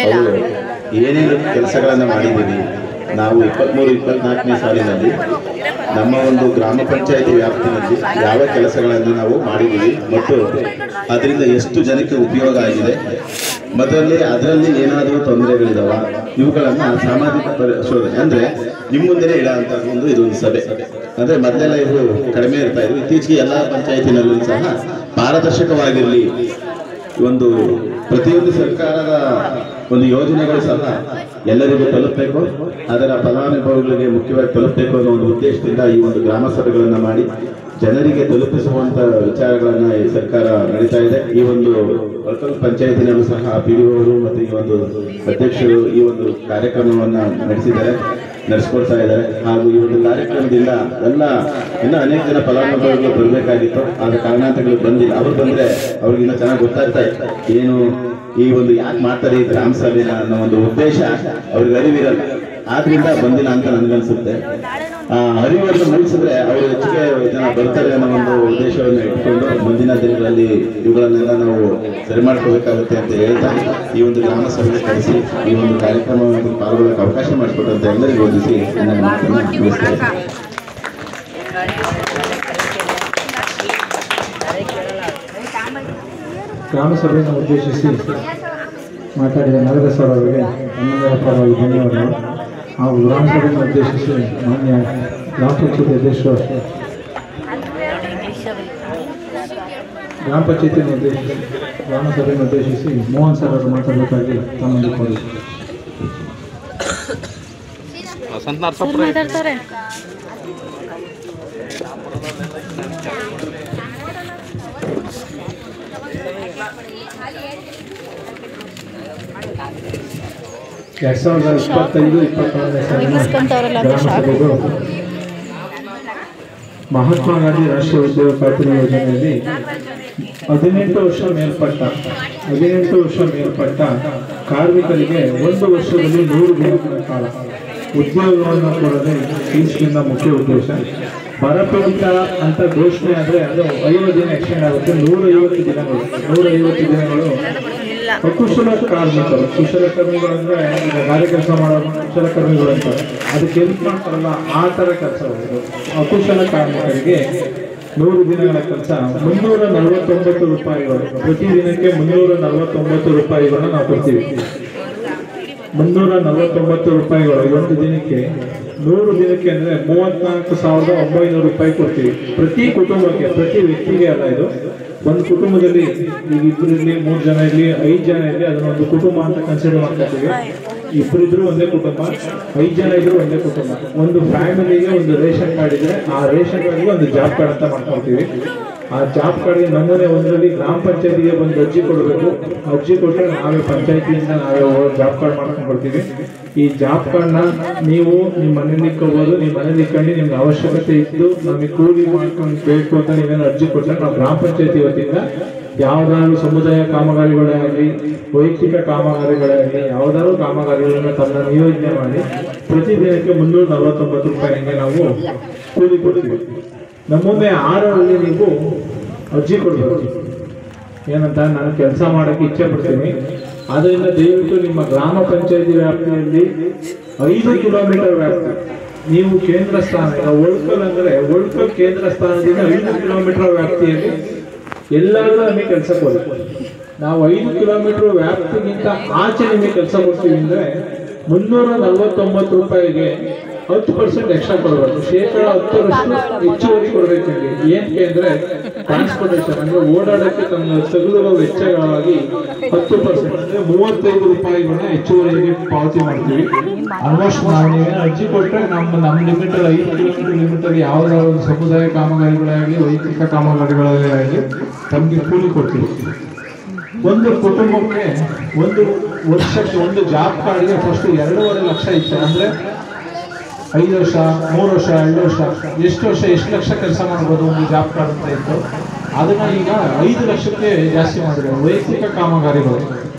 ಅವರು ಏನೇನು ಕೆಲಸಗಳನ್ನು ಮಾಡಿದ್ದೀವಿ, ನಾವು 23-24ನೇ ಸಾಲಿನಲ್ಲಿ ನಮ್ಮ ಒಂದು ಗ್ರಾಮ ಪಂಚಾಯತಿ ವ್ಯಾಪ್ತಿಯಲ್ಲಿ ಯಾವ ಕೆಲಸಗಳನ್ನು ನಾವು ಮಾಡಿದ್ದೀವಿ ಮತ್ತು ಅದರಿಂದ ಎಷ್ಟು ಜನಕ್ಕೆ ಉಪಯೋಗ ಆಗಿದೆ ಮತ್ತು ಅದರಲ್ಲಿ ಏನಾದರೂ ತೊಂದರೆಗಳಿದಾವ, ಇವುಗಳನ್ನು ಸಾಮಾಜಿಕ ಪರಿಶೋಧನೆ ಅಂದರೆ ನಿಮ್ಮ ಮುಂದೆನೇ ಇಡೋಂಥ ಇದೊಂದು ಸಭೆ. ಅಂದರೆ ಮೊದಲೆಲ್ಲ ಇವು ಕಡಿಮೆ ಇರ್ತಾ ಇದ್ವು. ಇತ್ತೀಚೆಗೆ ಎಲ್ಲ ಪಂಚಾಯತಿನಲ್ಲೂ ಸಹ ಪಾರದರ್ಶಕವಾಗಿರಲಿ, ಒಂದು ಪ್ರತಿಯೊಂದು ಸರ್ಕಾರದ ಒಂದು ಯೋಜನೆಗಳು ಸಹ ಎಲ್ಲರಿಗೂ ತಲುಪಬೇಕು, ಅದರ ಫಲಾನುಭವಿಗಳಿಗೆ ಮುಖ್ಯವಾಗಿ ತಲುಪಬೇಕು ಅನ್ನೋ ಒಂದು ಉದ್ದೇಶದಿಂದ ಈ ಒಂದು ಗ್ರಾಮ ಸಭೆಗಳನ್ನು ಮಾಡಿ ಜನರಿಗೆ ತಲುಪಿಸುವಂಥ ವಿಚಾರಗಳನ್ನು ಈ ಸರ್ಕಾರ ನಡೀತಾ ಇದೆ. ಈ ಒಂದು ಒಳಕಲ್ ಪಂಚಾಯತಿನಲ್ಲೂ ಸಹ PDO ಅವರು ಮತ್ತು ಈ ಒಂದು ಅಧ್ಯಕ್ಷರು ಈ ಒಂದು ಕಾರ್ಯಕ್ರಮವನ್ನು ನಡೆಸ್ಕೊಳ್ತಾ ಇದ್ದಾರೆ. ಹಾಗೂ ಈ ಒಂದು ಕಾರ್ಯಕ್ರಮದಿಂದ ಇನ್ನೂ ಅನೇಕ ಜನ ಫಲಾನುಭವಿಗಳು ಬರಬೇಕಾಗಿತ್ತು, ಆದ ಕಾರಣಾಂತರಗಳು ಬಂದಿಲ್ಲ. ಅವರು ಬಂದರೆ ಅವ್ರಿಗಿನ್ನ ಚೆನ್ನಾಗಿ ಗೊತ್ತಾಗ್ತಾ ಇತ್ತು ಏನು ಈ ಒಂದು ಯಾಕೆ ಮಾಡ್ತಾರೆ ಈ ಗ್ರಾಮ ಸಭೆನ ಅನ್ನೋ ಒಂದು ಉದ್ದೇಶ ಅವ್ರಿಗೆ ಅರಿವಿರಲ್ಲ. ಆದ್ರಿಂದ ಬಂದಿಲ್ಲ ಅಂತ ನನಗನ್ಸುತ್ತೆ. ಅರಿವನ್ನು ಮೂಡಿಸಿದ್ರೆ ಅವರು ಹೆಚ್ಚಿಗೆ ಜನ ಬರ್ತಾರೆ ಅನ್ನೋ ಒಂದು ಉದ್ದೇಶವನ್ನು ಇಟ್ಕೊಂಡು ಮುಂದಿನ ದಿನಗಳಲ್ಲಿ ಇವುಗಳನ್ನೆಲ್ಲ ನಾವು ಸರಿ ಮಾಡ್ಕೋಬೇಕಾಗುತ್ತೆ ಅಂತ ಹೇಳ್ತಾ ಈ ಒಂದು ಗ್ರಾಮ ಸಭೆ ಕಳಿಸಿ ಈ ಒಂದು ಕಾರ್ಯಕ್ರಮವನ್ನು ಪಾಲ್ಗೊಳ್ಳಕ್ಕೆ ಅವಕಾಶ ಮಾಡಿಕೊಟ್ಟಂತ ಎಲ್ಲರಿಗೂ ವಂದಿಸಿ ನನ್ನ ಮಾತನ್ನು ಮುಗಿಸ್ತೇನೆ. ಗ್ರಾಮ ಸಭೆಯನ್ನು ಉದ್ದೇಶಿಸಿ ಮಾತಾಡಿದ ನಗರ ಸರ್ ಅವರಿಗೆ ನಮ್ಮೆಲ್ಲರ ಪರವಾಗಿ ಧನ್ಯವಾದಗಳು. ಹಾಗೂ ಗ್ರಾಮ ಸಭೆಯನ್ನು ಉದ್ದೇಶಿಸಿ ಮಾನ್ಯ ಗ್ರಾಮ ಪಂಚಾಯತಿ ಅಧ್ಯಕ್ಷರು ಗ್ರಾಮ ಪಂಚಾಯತಿಯನ್ನು ಉದ್ದೇಶಿಸಿ ಗ್ರಾಮ ಸಭೆಯನ್ನು ಉದ್ದೇಶಿಸಿ ಮೋಹನ್ ಸರ್ ಅವರು ಮಾತಾಡಬೇಕಾಗಿ ತಮ್ಮಲ್ಲಿ ಕೋರಿದೆ. ಮಾತಾಡ್ತಾರೆ. ಎರಡು ಸಾವಿರದ 25-26 ಗ್ರಾಮ ಸಭೆಗಳು ಮಹಾತ್ಮ ಗಾಂಧಿ ರಾಷ್ಟ್ರೀಯ ಉದ್ಯೋಗ ಖಾತ್ರಿ ಯೋಜನೆಯಲ್ಲಿ 18 ವರ್ಷ ಮೇಲ್ಪಟ್ಟ ಕಾರ್ಮಿಕರಿಗೆ 1 ವರ್ಷದಲ್ಲಿ 100 ದಿನಗಳ ಕಾಲ ಉದ್ಯೋಗವನ್ನು ಕೊಡೋದೇ ಈ ಸ್ಕೀಮ್ನ ಮುಖ್ಯ ಉದ್ದೇಶ. ಬರಪೀಡಿತ ಅಂತ ಘೋಷಣೆ ಆದರೆ ಅದು 50 ದಿನ ಎಕ್ಸ್ಟೆಂಡ್ ಆಗುತ್ತೆ. 150 ದಿನಗಳು ಅಕುಶಲ ಕಾರ್ಮಿಕರು, ಕುಶಲಕರ್ಮಿಗಳು ಅಂದರೆ ಈಗ ಗಾರೆ ಕೆಲಸ ಮಾಡೋ ಕುಶಲಕರ್ಮಿಗಳು ಅಂತಾರೆ, ಅದಕ್ಕೆ ಹೆಲ್ಪ್ ಮಾಡ್ತಾರಲ್ಲ ಆ ಥರ ಕೆಲಸ ಹೋಗೋದು. ಅಕುಶಲ ಕಾರ್ಮಿಕರಿಗೆ 100 ದಿನಗಳ ಕೆಲಸ 349 ರೂಪಾಯಿಗಳು, ಪ್ರತಿ ದಿನಕ್ಕೆ 349 ರೂಪಾಯಿಗಳನ್ನ ನಾವು ಕೊಡ್ತೀವಿ. 349 ರೂಪಾಯಿಗಳು ಒಂದು ದಿನಕ್ಕೆ. 100 ದಿನಕ್ಕೆ ಅಂದರೆ 34,900 ರೂಪಾಯಿ ಕೊಡ್ತೀವಿ ಪ್ರತಿ ಕುಟುಂಬಕ್ಕೆ, ಪ್ರತಿ ವ್ಯಕ್ತಿಗೆ ಅಲ್ಲ. ಇದು ಒಂದು ಕುಟುಂಬದಲ್ಲಿ ಈಗ 2 ಇರಲಿ, 3 ಜನ ಇರಲಿ, 5 ಜನ ಇರಲಿ, ಅದನ್ನೊಂದು ಕುಟುಂಬ ಅಂತ ಕನ್ಸಿಡರ್ ಮಾಡ್ಕೊತೀವಿ. 2 ಇದ್ರು ಒಂದೇ ಕುಟುಂಬ, 5 ಜನ ಇದ್ರು ಒಂದೇ ಕುಟುಂಬ. ಒಂದು ಫ್ಯಾಮಿಲಿಗೆ ಒಂದು ರೇಷನ್ ಕಾರ್ಡ್ ಇದ್ರೆ ಆ ರೇಷನ್ ಕಾರ್ಡ್ಗೆ ಒಂದು ಜಾಬ್ ಕಾರ್ಡ್ ಅಂತ ಮಾಡ್ಕೊಳ್ತೀವಿ. ಆ ಜಾಬ್ ಕಾರ್ಡ್ಗೆ ನಮೂನೆ ಒಂದರಲ್ಲಿ ಗ್ರಾಮ ಪಂಚಾಯತಿಗೆ ಬಂದು ಅರ್ಜಿ ಕೊಡಬೇಕು. ಅರ್ಜಿ ಕೊಟ್ಟರೆ ನಾವೇ ಪಂಚಾಯತಿಯಿಂದ ನಾವೇ ಜಾಬ್ ಕಾರ್ಡ್ ಮಾಡ್ಕೊಂಡು ಕೊಡ್ತೀವಿ. ಈ ಜಾಬ್ ಕಾರ್ಡ್ನ ನೀವು ನಿಮ್ಮ ಮನೇಲಿ ಇಟ್ಕೋಬೋದು. ನಿಮ್ಮ ಮನೇಲಿ ಇಟ್ಕೊಂಡು ನಿಮ್ಗೆ ಅವಶ್ಯಕತೆ ಇದ್ದು ನಮಗೆ ಕೂಲಿ ಮಾಡ್ಕೊಂಡು ಬೇಕು ಅಂತ ನೀವೇನು ಅರ್ಜಿ ಕೊಟ್ಟರೆ ನಾವು ಗ್ರಾಮ ಪಂಚಾಯತಿ ವತಿಯಿಂದ ಯಾವುದಾದ್ರು ಸಮುದಾಯ ಕಾಮಗಾರಿಗಳೇ ಆಗಲಿ, ವೈಯಕ್ತಿಕ ಕಾಮಗಾರಿಗಳೇ ಆಗಲಿ, ಯಾವುದಾದ್ರು ಕಾಮಗಾರಿಗಳನ್ನ ತನ್ನ ನಿಯೋಜನೆ ಮಾಡಿ ಪ್ರತಿ ದಿನಕ್ಕೆ 349 ರೂಪಾಯಿಗೆ ನಾವು ಕೂಲಿ ಕೊಡ್ತೀವಿ. ನಮ್ಮೊಮ್ಮೆ 6ರಲ್ಲಿ ನೀವು ಅರ್ಜಿ ಕೊಡಬೇಕು. ಏನಂತ, ನಾನು ಕೆಲಸ ಮಾಡೋಕ್ಕೆ ಇಚ್ಛೆ ಪಡ್ತೀನಿ, ಆದ್ದರಿಂದ ದಯವಿಟ್ಟು ನಿಮ್ಮ ಗ್ರಾಮ ಪಂಚಾಯತಿ ವ್ಯಾಪ್ತಿಯಲ್ಲಿ 5 ಕಿಲೋಮೀಟರ್ ವ್ಯಾಪ್ತಿ ನೀವು ಕೇಂದ್ರ ಸ್ಥಾನ, ಈಗ ಒಳ್ಕಲ್ ಅಂದರೆ ಒಳ್ಕಲ್ ಕೇಂದ್ರ ಸ್ಥಾನದಿಂದ 5 ಕಿಲೋಮೀಟರ್ ವ್ಯಾಪ್ತಿಯಲ್ಲಿ ಎಲ್ಲರೂ ನಮಗೆ ಕೆಲಸ ಕೊಡ್ತೀವಿ. ನಾವು 5 ಕಿಲೋಮೀಟರ್ ವ್ಯಾಪ್ತಿಗಿಂತ ಆಚೆ ನಿಮಗೆ ಕೆಲಸ ಕೊಡ್ತೀವಿ ಅಂದರೆ 349 ರೂಪಾಯಿಗೆ 10% ಎಕ್ಸ್ಟ್ರಾ ಕೊಡಬೇಕು. 10% ಹೆಚ್ಚುವರಿ ಕೊಡಬೇಕು. ಏನಕ್ಕೆ ಅಂದರೆ ಟ್ರಾನ್ಸ್ಪೋರ್ಟೇಷನ್ ಅಂದರೆ ಓಡಾಡೋಕ್ಕೆ ತಮ್ಮ ತಗುಲುವ ವೆಚ್ಚಗಳಾಗಿ 10% ಅಂದರೆ 35 ರೂಪಾಯಿಗಳನ್ನ ಹೆಚ್ಚುವರಿಗೆ ಪಾವತಿ ಮಾಡ್ತೀವಿ. ಆಲ್ಮೋಸ್ಟ್ ನಾವು ನೀವೇನು ಅರ್ಜಿ ಕೊಟ್ಟರೆ ನಮ್ಮ ಲಿಮಿಟಲ್ಲಿ 5 ಕಿಲೋಮೀಟರ್ ಲಿಮಿಟಲ್ಲಿ ಯಾವುದಾದ್ರು ಸಮುದಾಯ ಕಾಮಗಾರಿಗಳಾಗಲಿ, ವೈಯಕ್ತಿಕ ಕಾಮಗಾರಿಗಳೇ ಆಗಲಿ ತಮಗೆ ಕೂಲಿ ಕೊಡ್ತೀವಿ. ಒಂದು ಕುಟುಂಬಕ್ಕೆ ಒಂದು ವರ್ಷಕ್ಕೆ ಒಂದು ಜಾಬ್ ಕಾರ್ಡ್ಗೆ ಫಸ್ಟ್ 2.5 ಲಕ್ಷ ಇತ್ತು. ಅಂದರೆ 5 ವರ್ಷ, 3 ವರ್ಷ, 2 ವರ್ಷ, ಎಷ್ಟು ಲಕ್ಷ ಕೆಲಸ ಮಾಡ್ಬೋದು ಒಂದು ಜಾಬ್ ಕಾರ್ಡ್ ಅಂತ ಇತ್ತು. ಅದನ್ನು ಈಗ 5 ಲಕ್ಷಕ್ಕೆ ಜಾಸ್ತಿ ಮಾಡಿದ್ರು. ವೈಯಕ್ತಿಕ ಕಾಮಗಾರಿಗಳು,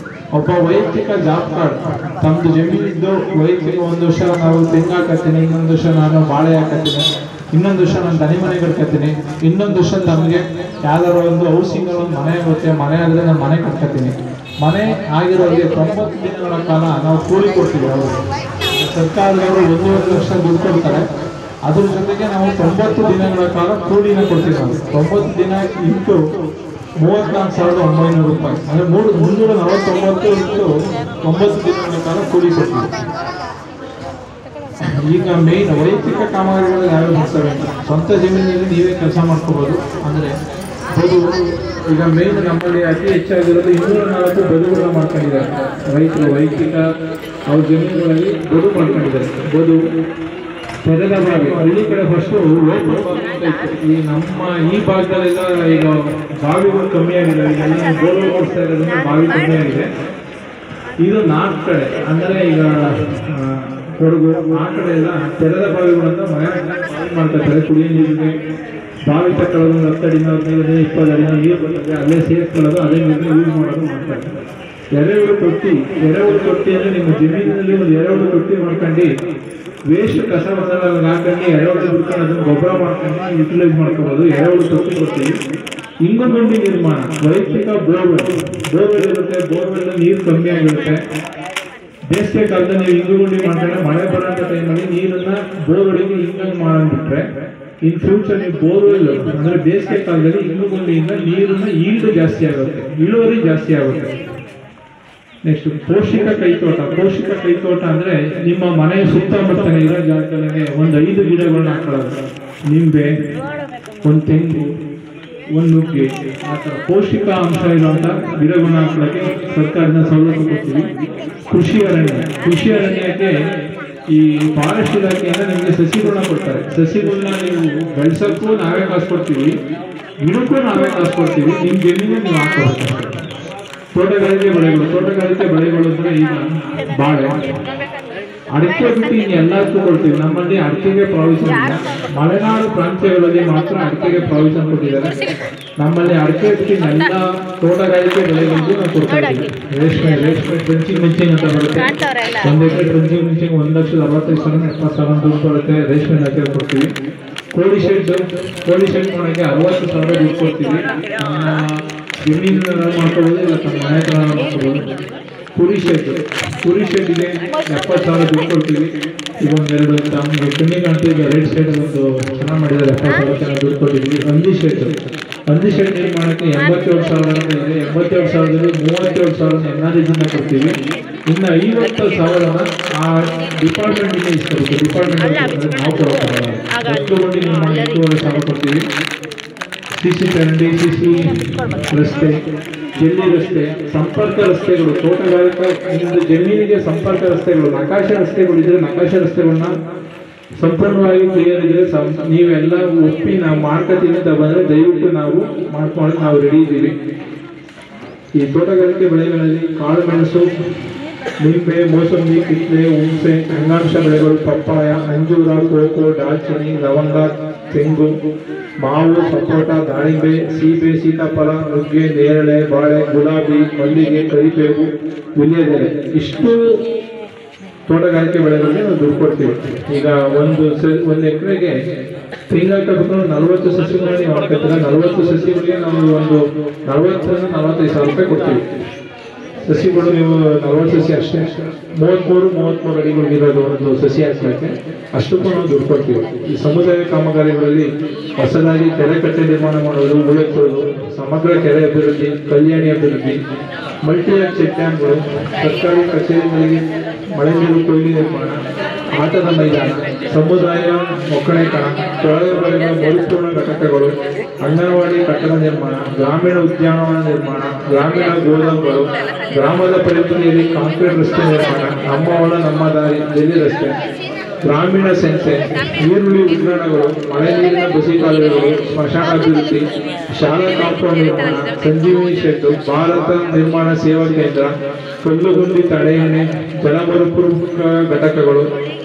ಒಬ್ಬ ವೈಯಕ್ತಿಕ ಜಾಬ್ ಕಾರ್ಡ್ ತಮ್ಮದು ಜಮೀನಿದ್ದು ವೈಯಕ್ತಿಕ 1 ವರ್ಷ ನಾವು ತೆಂಗು ಹಾಕತ್ತೀನಿ, ಇನ್ನೊಂದು ವರ್ಷ ನಾನು ಬಾಳೆ ಹಾಕತ್ತೀನಿ, ಇನ್ನೊಂದು ವರ್ಷ ನಾನು ದನಿ ಮನೆ ಕಟ್ಕೊತೀನಿ, ಇನ್ನೊಂದು ವರ್ಷ ನಮಗೆ ಯಾವ್ದಾದ್ರು ಒಂದು ಹೌಸಿಂಗಲ್ಲಿ ಒಂದು ಮನೆ ಆಗುತ್ತೆ, ಮನೆ ಆದರೆ ನಾನು ಮನೆ ಕಟ್ಕೊತೀನಿ. ಮನೆ ಆಗಿರೋರಿಗೆ 90 ದಿನಗಳ ಕಾಲ ನಾವು ಕೂಲಿ ಕೊಡ್ತೀವಿ. ಅವರು ಸರ್ಕಾರದವರು 1.5 ಲಕ್ಷ ದುಡ್ಡು ಕೊಡ್ತಾರೆ. ಅದ್ರ ಜೊತೆಗೆ ನಾವು 90 ದಿನಗಳ ಕಾಲ ಕೂಲಿನ ಕೊಡ್ತೀವಿ. ನಾವು 90 ದಿನ ಇಂಟು 34,900 ರೂಪಾಯಿ ಅಂದರೆ 349 ಇಂಟು 90 ದಿನಗಳ ಕಾಲ ಕೂಲಿ ಕೊಡ್ತೀವಿ. ಈಗ ಮೇನ್ ವೈಯಕ್ತಿಕ ಕಾಮಗಾರಿಗಳು ಯಾವ್ಯಾವ ಮಾಡ್ತವೆ ಅಂತ ಸ್ವಂತ ಜಮೀನಿನಲ್ಲಿ ನೀವೇ ಕೆಲಸ ಮಾಡ್ಕೋಬೋದು. ಅಂದರೆ ಬದು ಈಗ ಮೇನ್ ನಮ್ಮಲ್ಲಿ ಅತಿ ಹೆಚ್ಚಾಗಿರೋದು 204 ಬದುಗಳನ್ನ ಮಾಡ್ಕೊಂಡಿದ್ದಾರೆ ರೈತರು. ವೈಯಕ್ತಿಕ ಅವ್ರ ಜಮೀನುಗಳಲ್ಲಿ ಬದು ಮಾಡ್ಕೊಂಡಿದ್ದಾರೆ. ಬದು ತೆರೆದ ಬಾವಿ, ಹಳ್ಳಿ ಕಡೆ ಫಸ್ಟು ಈ ನಮ್ಮ ಈ ಭಾಗದಲ್ಲೆಲ್ಲ ಈಗ ಬಾವಿಗಳು ಕಮ್ಮಿ ಆಗಿದೆ. ಈಗೆಲ್ಲ ಬೋರ್ವೆಲ್ ಕೊಡ್ತಾ ಇರೋದ್ರಿಂದ ಬಾವಿ ಕಮ್ಮಿ ಆಗಿದೆ. ಇದು ನಾರ್ತ್ ಕಡೆ ಅಂದರೆ ಈಗ ಕೊಡಗು ಆ ಕಡೆ ಎಲ್ಲ ತೆರೆದ ಬಾವಿಗಳನ್ನ ಮನೆ ಮಾಡ್ತಾರೆ. ಕುಡಿಯೋ ನೀರಿಗೆ ಬಾವಿ ತಕ್ಕೊಳ್ಳೋದು 10 ಅಡಿನ 15 ಅಡಿ 20 ಅಡಿನ ನೀರು ಬರ್ತದೆ, ಅಲ್ಲೇ ಸೇರಿಸ್ಕೊಳ್ಳೋದು, ಅದೇ ನೀರನ್ನ ಯೂಸ್ ಮಾಡೋದು ಮಾಡ್ತಾರೆ. ಎರೆಹುಳು ತೊಟ್ಟಿ ಅಂದರೆ ನಿಮ್ಮ ಜಮೀನಿನಲ್ಲಿ ಒಂದು ಎರೆಹುಳು ತೊಟ್ಟಿ ಮಾಡ್ಕೊಂಡು ವೇಸ್ಟ್ ಕಸವನ್ನು ಹಾಕೊಂಡು ಎರೆಹುಳು ಬಿಡ್ಕೊಂಡು ಅದನ್ನು ಗೊಬ್ಬರ ಮಾಡ್ಕೊಂಡು ಯುಟಿಲೈಸ್ ಮಾಡ್ಕೋಬೋದು. ಎರೆಹುಳು ತೊಟ್ಟಿ ಕೊಡ್ತೀವಿ. ಇಂಗುಗುಂಡಿ ನಿರ್ಮಾಣ, ವೈಯಕ್ತಿಕ ಬೋರ್ವೆಲ್ ಇರುತ್ತೆ. ಬೋರ್ವೆಲ್ ನೀರು ಕಮ್ಮಿ ಆಗಿರುತ್ತೆ. ಬೇಸಿಗೆ ಕಾಲದಲ್ಲಿ ನೀವು ಇಂಗುಗುಂಡಿ ಮಾಡ್ಕೊಂಡ್ರೆ ಮಳೆ ಬರೋಂಥ ಟೈಮಲ್ಲಿ ನೀರನ್ನು ಬೋರ್ಗಳಿಗೆ ಹಿಂಗಂಗೆ ಮಾಡಿಬಿಟ್ರೆ ಇನ್ ಫ್ಯೂಚರ್ ನೀವು ಬೋರ್ವೆಲ್ ಅಂದರೆ ಬೇಸಿಗೆ ಕಾಲದಲ್ಲಿ ಇನ್ನೂರಿಂದ ನೀರಿನ ಈಲ್ಡ್ ಜಾಸ್ತಿ ಆಗುತ್ತೆ, ಇಳುವರಿ ಜಾಸ್ತಿ ಆಗುತ್ತೆ. ನೆಕ್ಸ್ಟ್ ಪೋಷಕ ಕೈತೋಟ ಅಂದರೆ ನಿಮ್ಮ ಮನೆಯ ಸುತ್ತಮುತ್ತ ಇರೋ ಜಾಗದಲ್ಲೇ ಒಂದು 5 ಗಿಡಗಳನ್ನ ಹಾಕೊಳ್ಳೋದು. ನಿಂಬೆ, ಒಂದು ತೆಂಗು, ಒಂದು ನುಗ್ಗೆ, ಆ ಥರ ಪೌಷ್ಟಿಕ ಅಂಶ ಇರುವಂಥ ಗಿಡಗಳನ್ನ ಹಾಕೊಳ್ಳೋಕ್ಕೆ ಸರ್ಕಾರದಿಂದ ಸವಲತ್ತು ಕೊಡ್ತೀವಿ. ಕೃಷಿ ಅರಣ್ಯಕ್ಕೆ ಈ ಫಾರೆಸ್ಟ್ ಇಲಾಖೆಯಿಂದ ನಿಮಗೆ ಸಸಿಗಳನ್ನ ಕೊಡ್ತಾರೆ. ಸಸಿಗಳನ್ನ ನೀವು ಬೆಳೆಸೋಕ್ಕೂ ನಾವೇ ಕಾಸು ಕೊಡ್ತೀವಿ, ಗಿಡಕ್ಕೂ ನಾವೇ ಕಾಸು ಕೊಡ್ತೀವಿ. ನಿಮ್ಮ ಜಮೀನು ನೀವು ಹಾಕೋಬೇಕು. ತೋಟಗಾರಿಕೆ ಬೆಳೆಗಳು ಅಂದರೆ ಈಗ ಬಾಳೆ, ಅಡಿಕೆ ಬಿಟ್ಟು ಇನ್ನು ಎಲ್ಲದಕ್ಕೂ ಕೊಡ್ತೀವಿ. ನಮ್ಮಲ್ಲಿ ಅಡಿಕೆಗೆ ಪ್ರಾವಿಷನ್ ಇಲ್ಲ, ಮಲೆನಾಡು ಪ್ರಾಂತ್ಯಗಳಲ್ಲಿ ಮಾತ್ರ ಅಡಿಕೆಗೆ ಪ್ರಾವಿಷನ್ ಕೊಟ್ಟಿದ್ದಾರೆ. ನಮ್ಮಲ್ಲಿ ಅಡಿಕೆ ಬಿಟ್ಟು ಎಲ್ಲ ತೋಟಗಾರಿಕೆ ಬೆಳೆಗಳಿಗೂ ನಾವು ಕೊಡ್ತಾ ಇದ್ದೀವಿ. ರೇಷ್ಮೆ ಟ್ರೆಂಚಿಂಗ್ ಮಿಂಚಿಂಗ್ ಅಂತ ಬರುತ್ತೆ. 1 ಎಕರೆ ಟ್ರೆಂಚಿಂಗ್ ಮಿಂಚಿಂಗ್ 1,65,000 ದುಡ್ಡು ಬರುತ್ತೆ. ರೇಷ್ಮೆ ಇಲಾಖೆ ಕೊಡ್ತೀವಿ. ಕೋಳಿ ಶೆಡ್ ಮಾಡೋಕ್ಕೆ 60,000 ದುಡ್ಡು ಕೊಡ್ತೀವಿ. ಜಮೀನು ಮಾಡ್ಕೋಬೋದು, ಇಲ್ಲ ತಮ್ಮ ಮನೆ ಹತ್ರ ಮಾಡ್ಕೋಬೋದು. ಕುರಿ ಶೆಡ್ಗೆ 70,000 ದುಡ್ಡು ಕೊಡ್ತೀವಿ. ಈಗ ಒಂದೆರಡು ತಮ್ಮ ಕಮ್ಮಿ ಕಾಣ್ತೀವಿ. ಈಗ ರೆಡ್ ಶೆಡ್ ಒಂದು ಚೆನ್ನಾಗಿ ಮಾಡಿದ್ದಾರೆ, 70,000 ದುಡ್ಡು ಕೊಟ್ಟಿದ್ದೀವಿ. ಹಂದಿ ಶೆಡ್ ನಿರ್ಮಾಣಕ್ಕೆ 87,000 ಇದೆ. 87,000ದಲ್ಲಿ 37,000 NREGಯಿಂದ ಕೊಡ್ತೀವಿ. ಇನ್ನು 50,000 ಆ ಡಿಪಾರ್ಟ್ಮೆಂಟಿಗೆ ಇಸ್ಕೊಬೇಕು. ಡಿಪಾರ್ಟ್ಮೆಂಟ್ ನಾವು ಕೊಡೋಕ್ಕಾಗಲ್ಲ. ಒಟ್ಟುಗೊಂಡು ನಮ್ಮ 8,500 ಕೊಡ್ತೀವಿ. ಸಿಸಿ ಚರಂಡಿ, ಸಿಸಿ ರಸ್ತೆ, ಜಲ್ಲಿ ರಸ್ತೆ, ಸಂಪರ್ಕ ರಸ್ತೆಗಳು, ತೋಟಗಾರಿಕಾ ಜಮೀನಿಗೆ ಸಂಪರ್ಕ ರಸ್ತೆಗಳು, ನಕಾಶೆ ರಸ್ತೆಗಳು ಇದ್ರೆ ನಕಾಶೆ ರಸ್ತೆಗಳನ್ನ ಸಂಪೂರ್ಣವಾಗಿ ಕ್ಲಿಯರ್ ಇದ್ರೆ ನೀವೆಲ್ಲ ಒಪ್ಪಿ ನಾವು ಮಾಡ್ಕೊತೀವಿ ಅಂತ ಬಂದರೆ ದಯವಿಟ್ಟು ನಾವು ಮಾಡ್ಕೊಳ್ಳೋಕೆ ನಾವು ರೆಡಿ ಇದ್ದೀವಿ. ಈ ತೋಟಗಾರಿಕೆ ಬೆಳೆಗಳಲ್ಲಿ ಕಾಳುಮೆಣಸು, ನಿಂಬೆ, ಮೋಸಂಬಿ, ಕಿತ್ತಳೆ, ಹುಣಸೆ, ಅಂಗಾಂಶ ಬೆಳೆಗಳು, ಪಪ್ಪಾಯ, ಅಂಜೂರ, ಕೋಕೋ, ದಾಲ್ಚಿನ್ನಿ, ಲವಂಗ, ತೆಂಗು, ಮಾವು, ಸಪೋಟ, ದಾಳಿಂಬೆ, ಸೀಬೆ, ಸೀತಾಫಲ, ನುಗ್ಗೆ, ನೇರಳೆ, ಬಾಳೆ, ಗುಲಾಬಿ, ಮಲ್ಲಿಗೆ, ಕರಿಬೇವು, ವಿಳ್ಯದೆಲೆ, ಇಷ್ಟು ತೋಟಗಾರಿಕೆ ಬೆಳೆಗಳಿಗೆ ನಾವು ದುಡ್ಡು ಕೊಡ್ತೀವಿ. ಈಗ ಒಂದು ಎಕರೆಗೆ ತಿಂಗಳ 40 ಸಸಿಗಳನ್ನ ನೀವು ಹಾಕ್ತೀರ. 40 ಸಸಿಗಳಿಗೆ ನಾವು ಒಂದು 40,000-45,000 ರೂಪಾಯಿ ಕೊಡ್ತೀವಿ. ಸಸಿಗಳು ನೀವು 40 ಸಸಿ ಅಷ್ಟೇ, 33 ಅಡಿಗಳಿರೋದು ಒಂದು ಸಸಿ ಹಾಕಲಿಕ್ಕೆ ಅಷ್ಟಕ್ಕೂ ನಾವು ದುಡ್ಡು ಕೊಡ್ತೀವಿ. ಈ ಸಮುದಾಯ ಕಾಮಗಾರಿಗಳಲ್ಲಿ ಹೊಸದಾಗಿ ಕೆರೆ ಕಟ್ಟೆ ನಿರ್ಮಾಣ ಮಾಡೋದು, ಉಳಿಸೋದು, ಸಮಗ್ರ ಕೆರೆ ಅಭಿವೃದ್ಧಿ, ಕಲ್ಯಾಣಿ ಅಭಿವೃದ್ಧಿ, ಮಲ್ಟಿಯಾಕ್ ಚೆಕ್ ಡ್ಯಾಮ್ಗಳು, ಸರ್ಕಾರಿ ಕಚೇರಿಗಳಿಗೆ ಮಳೆ ನೀರು ಕೊಯ್ಲು ನಿರ್ಮಾಣ, ಆಟದ ಮೈದಾನ, ಸಮುದಾಯ ಒಕ್ಕಣೆಕಣ, ತೊಳೆದ ಬಳೆಗಳ ಮರುಪೂರ್ಣ ಘಟಕಗಳು, ಅಂಗನವಾಡಿ ಕಟ್ಟಡ ನಿರ್ಮಾಣ, ಗ್ರಾಮೀಣ ಉದ್ಯಾನವನ ನಿರ್ಮಾಣ, ಗ್ರಾಮೀಣ ಗೋದಾಮುಗಳು, ಗ್ರಾಮದ ಪರಿಧಿಯಲ್ಲಿ ಕಾಂಕ್ರೀಟ್ ರಸ್ತೆ ನಿರ್ಮಾಣ, ನಮ್ಮ ಹೊಲ ನಮ್ಮ ದಾರಿ, ಜಲ್ಲಿ ರಸ್ತೆ, ಗ್ರಾಮೀಣ ಸಂಸ್ಥೆ, ಈರುಳ್ಳಿ ಉದ್ಯಾನಗಳು, ಮಳೆ ನೀರಿನ ಬಸಿ ಕಾಲುವೆಗಳು, ಸ್ಮಶಾನ ಅಭಿವೃದ್ಧಿ, ಶಾಲಾ ಕಾಂಪೌಂಡ್ ನಿರ್ಮಾಣ, ಸಂಜೀವಿನಿ ಶೆಡ್, ಭಾರತ ನಿರ್ಮಾಣ ಸೇವಾ ಕೇಂದ್ರ, ಕಲ್ಲುಗುಂಡಿ ತಡೆಯಣೆ, ಜಲ ಮರುಪೂರಕ ಘಟಕಗಳು,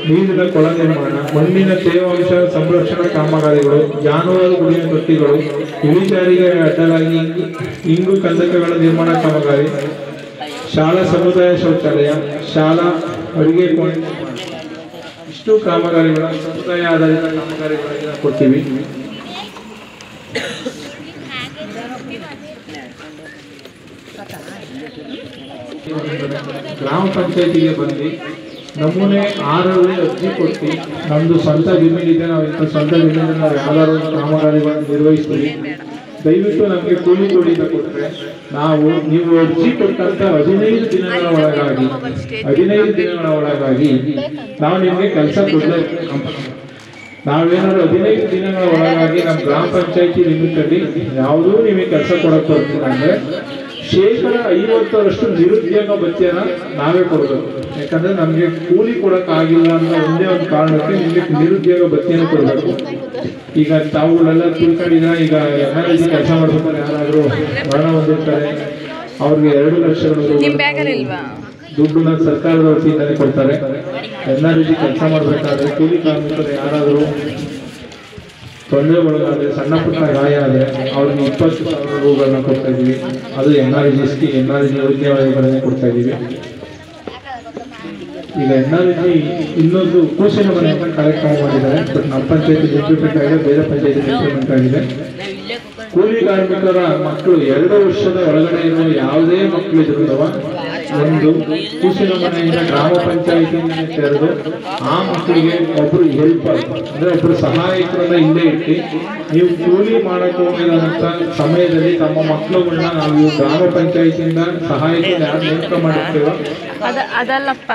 ನೀರಿನ ಕೊಳ ನಿರ್ಮಾಣ, ಮಣ್ಣಿನ ತೇವಾಂಶ ಸಂರಕ್ಷಣಾ ಕಾಮಗಾರಿಗಳು, ಜಾನುವಾರು ಗುಡಿಯ ತೊಟ್ಟಿಗಳು, ಇಳಿಜಾರಿಗೆ ಅಡ್ಡಲಾಗಿ ಇಂಗು ಕಂದಕಗಳ ನಿರ್ಮಾಣ ಕಾಮಗಾರಿ, ಶಾಲಾ ಸಮುದಾಯ ಶೌಚಾಲಯ, ಶಾಲಾ ಅಡುಗೆ ಕೋಣೆ, ಇಷ್ಟು ಕಾಮಗಾರಿಗಳ ಸಮುದಾಯ ಆಧಾರಿತ ಕಾಮಗಾರಿಗಳನ್ನು ಕೊಡ್ತೀವಿ. ಗ್ರಾಮ ಪಂಚಾಯತಿಗೆ ಬಂದು ನಮೂನೆ 6ರಲ್ಲಿ ಅರ್ಜಿ ಕೊಟ್ಟು ನಮ್ಮದು ಸ್ವಂತ ಜಮೀನಿದೆ, ನಾವು ಇಂಥ ಸ್ವಂತ ಜಮೀನಿಗೆ ನಾವು ಯಾವ್ದಾದ್ರು ಕಾಮಗಾರಿಗಳನ್ನು ನಿರ್ವಹಿಸ್ತೀವಿ, ದಯವಿಟ್ಟು ನಮಗೆ ಕೂಲಿ ಅಂತ ಕೊಟ್ಟರೆ ನೀವು ಅರ್ಜಿ ಕೊಟ್ಟಂತ 15 ದಿನಗಳ ಒಳಗಾಗಿ ನಾವು ನಿಮಗೆ ಕೆಲಸ ಕೊಡಲೇಬೇಕು. ನಾವೇನಾದ್ರು 15 ದಿನಗಳ ಒಳಗಾಗಿ ನಮ್ಮ ಗ್ರಾಮ ಪಂಚಾಯತಿ ಲಿಮಿಟಲ್ಲಿ ಯಾವುದೂ ನಿಮಗೆ ಕೆಲಸ ಕೊಡಕ್ಕೆ ಬರ್ತೀರ ಅಂದರೆ 50% ನಿರುದ್ಯೋಗ ಭತ್ಯೆನ ನಾವೇ ಕೊಡಬೇಕು. ಯಾಕಂದ್ರೆ ನಮಗೆ ಕೂಲಿ ಕೊಡೋಕ್ಕಾಗಿಲ್ಲ ಅನ್ನೋ ಒಂದೇ ಒಂದು ಕಾರಣಕ್ಕೆ ನಿಮಗೆ ನಿರುದ್ಯೋಗ ಭತ್ಯೆನ ಕೊಡಬೇಕು. ಈಗ ತಾವುಗಳೆಲ್ಲ ತಿಳ್ಕೊಂಡಿದ, ಈಗ NREG ಕೆಲಸ ಮಾಡ್ಬೇಕಾದ್ರೆ ಯಾರಾದರೂ ಮರಣ ಹೊಂದಿರ್ತಾರೆ, ಅವ್ರಿಗೆ 2 ಲಕ್ಷ ದುಡ್ಡನ್ನ ಸರ್ಕಾರದ ವತಿಯಿಂದಲೇ ಕೊಡ್ತಾರೆ. NREG ಕೆಲಸ ಮಾಡಬೇಕಾದ್ರೆ ಕೂಲಿ ಕಾರ್ಮಿಕರು ಯಾರಾದರೂ ತೊಂದರೆಗೊಳಗಾದರೆ, ಸಣ್ಣ ಪುಟ್ಟ ಗಾಯ ಆದರೆ ಅವ್ರಿಗೆ 20,000 ರೂಗಳನ್ನ ಕೊಡ್ತಾ ಇದ್ದೀವಿ. ಅದು NREG ಯೋಜನೆಗಳನ್ನೇ ಕೊಡ್ತಾ ಇದ್ದೀವಿ. ಈಗ NREG ಇನ್ನೊಂದು ಪೋಷಣ ಮನೆ ಅಂತ ಕಾರ್ಯಕ್ರಮ ಮಾಡಿದ್ದಾರೆ. ಬಟ್ ನಮ್ಮ ಪಂಚಾಯತಿ ಇಂಪ್ಲಿಮೆಂಟ್ ಆಗಿದೆ, ಬೇರೆ ಪಂಚಾಯತಿ ಇಂಪ್ಲಿಮೆಂಟ್ ಆಗಿದೆ. ಕೂಲಿ ಕಾರ್ಮಿಕರ ಮಕ್ಕಳು 2 ವರ್ಷದ ಒಳಗಡೆ ಇರುವ ಯಾವುದೇ ಮಕ್ಕಳು ಇದ್ರು ಒಂದು ಕೂಸಿನ ಮನೆಯಿಂದ ಗ್ರಾಮ ಪಂಚಾಯಿತಿಯಿಂದ ತೆರೆದು ಆ ಮಕ್ಕಳಿಗೆ ಒಬ್ರು ಹೆಲ್ಪರ್ ಅಂದ್ರೆ ಒಬ್ರು ಸಹಾಯಕರನ್ನ ಇಲ್ಲೇ ಇಟ್ಟು ನೀವು ಕೂಲಿ ಮಾಡಕ್ಕೆ ಹೋಗಿರೋಂಥ ಸಮಯದಲ್ಲಿ ತಮ್ಮ ಮಕ್ಕಳುಗಳನ್ನ ನಾವು ಗ್ರಾಮ ಪಂಚಾಯಿತಿಯಿಂದ ಸಹಾಯಕರು ಯಾರು ನೇಮಕ ಮಾಡಿರ್ತೇವೋ ಅದಲ್ಲಪ್ಪ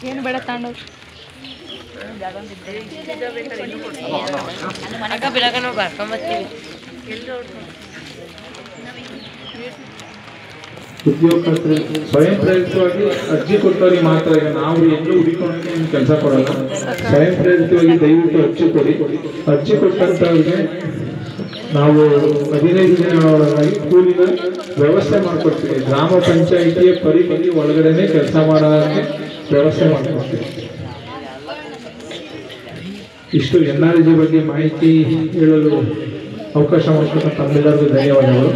ಏನು ಬೇಡ ತಗೊಂಡು ಉದ್ಯೋಗಕರ್ತರು ಸ್ವಯಂ ಪ್ರೇರಿತವಾಗಿ ಅರ್ಜಿ ಕೊಟ್ಟವ್ರಿಗೆ ಮಾತ್ರ. ಈಗ ನಾವು ಎಲ್ಲೂ ಹುಡುಕೊಂಡು ಕೆಲಸ ಕೊಡಲ್ಲ. ಸ್ವಯಂ ಪ್ರೇರಿತವಾಗಿ ದಯವಿಟ್ಟು ಅರ್ಜಿ ಕೊಡಿ. ಅರ್ಜಿ ಕೊಟ್ಟಂತವ್ರಿಗೆ ನಾವು 15 ದಿನಗಳೊಳಗಾಗಿ ಕೂಲಿನ ವ್ಯವಸ್ಥೆ ಮಾಡಿಕೊಡ್ತೀವಿ. ಗ್ರಾಮ ಪಂಚಾಯಿತಿಯ ಪರಿಮಿತಿ ಒಳಗಡೆನೆ ಕೆಲಸ ಮಾಡೋದಕ್ಕೆ ವ್ಯವಸ್ಥೆ ಮಾಡಿಕೊಡ್ತೀವಿ. ಇಷ್ಟು NRG ಬಗ್ಗೆ ಮಾಹಿತಿ ಹೇಳಲು ಅವಕಾಶ ಮಾಡಿಕೊಟ್ಟ ತಮ್ಮೆಲ್ಲರಿಗೂ ಧನ್ಯವಾದಗಳು.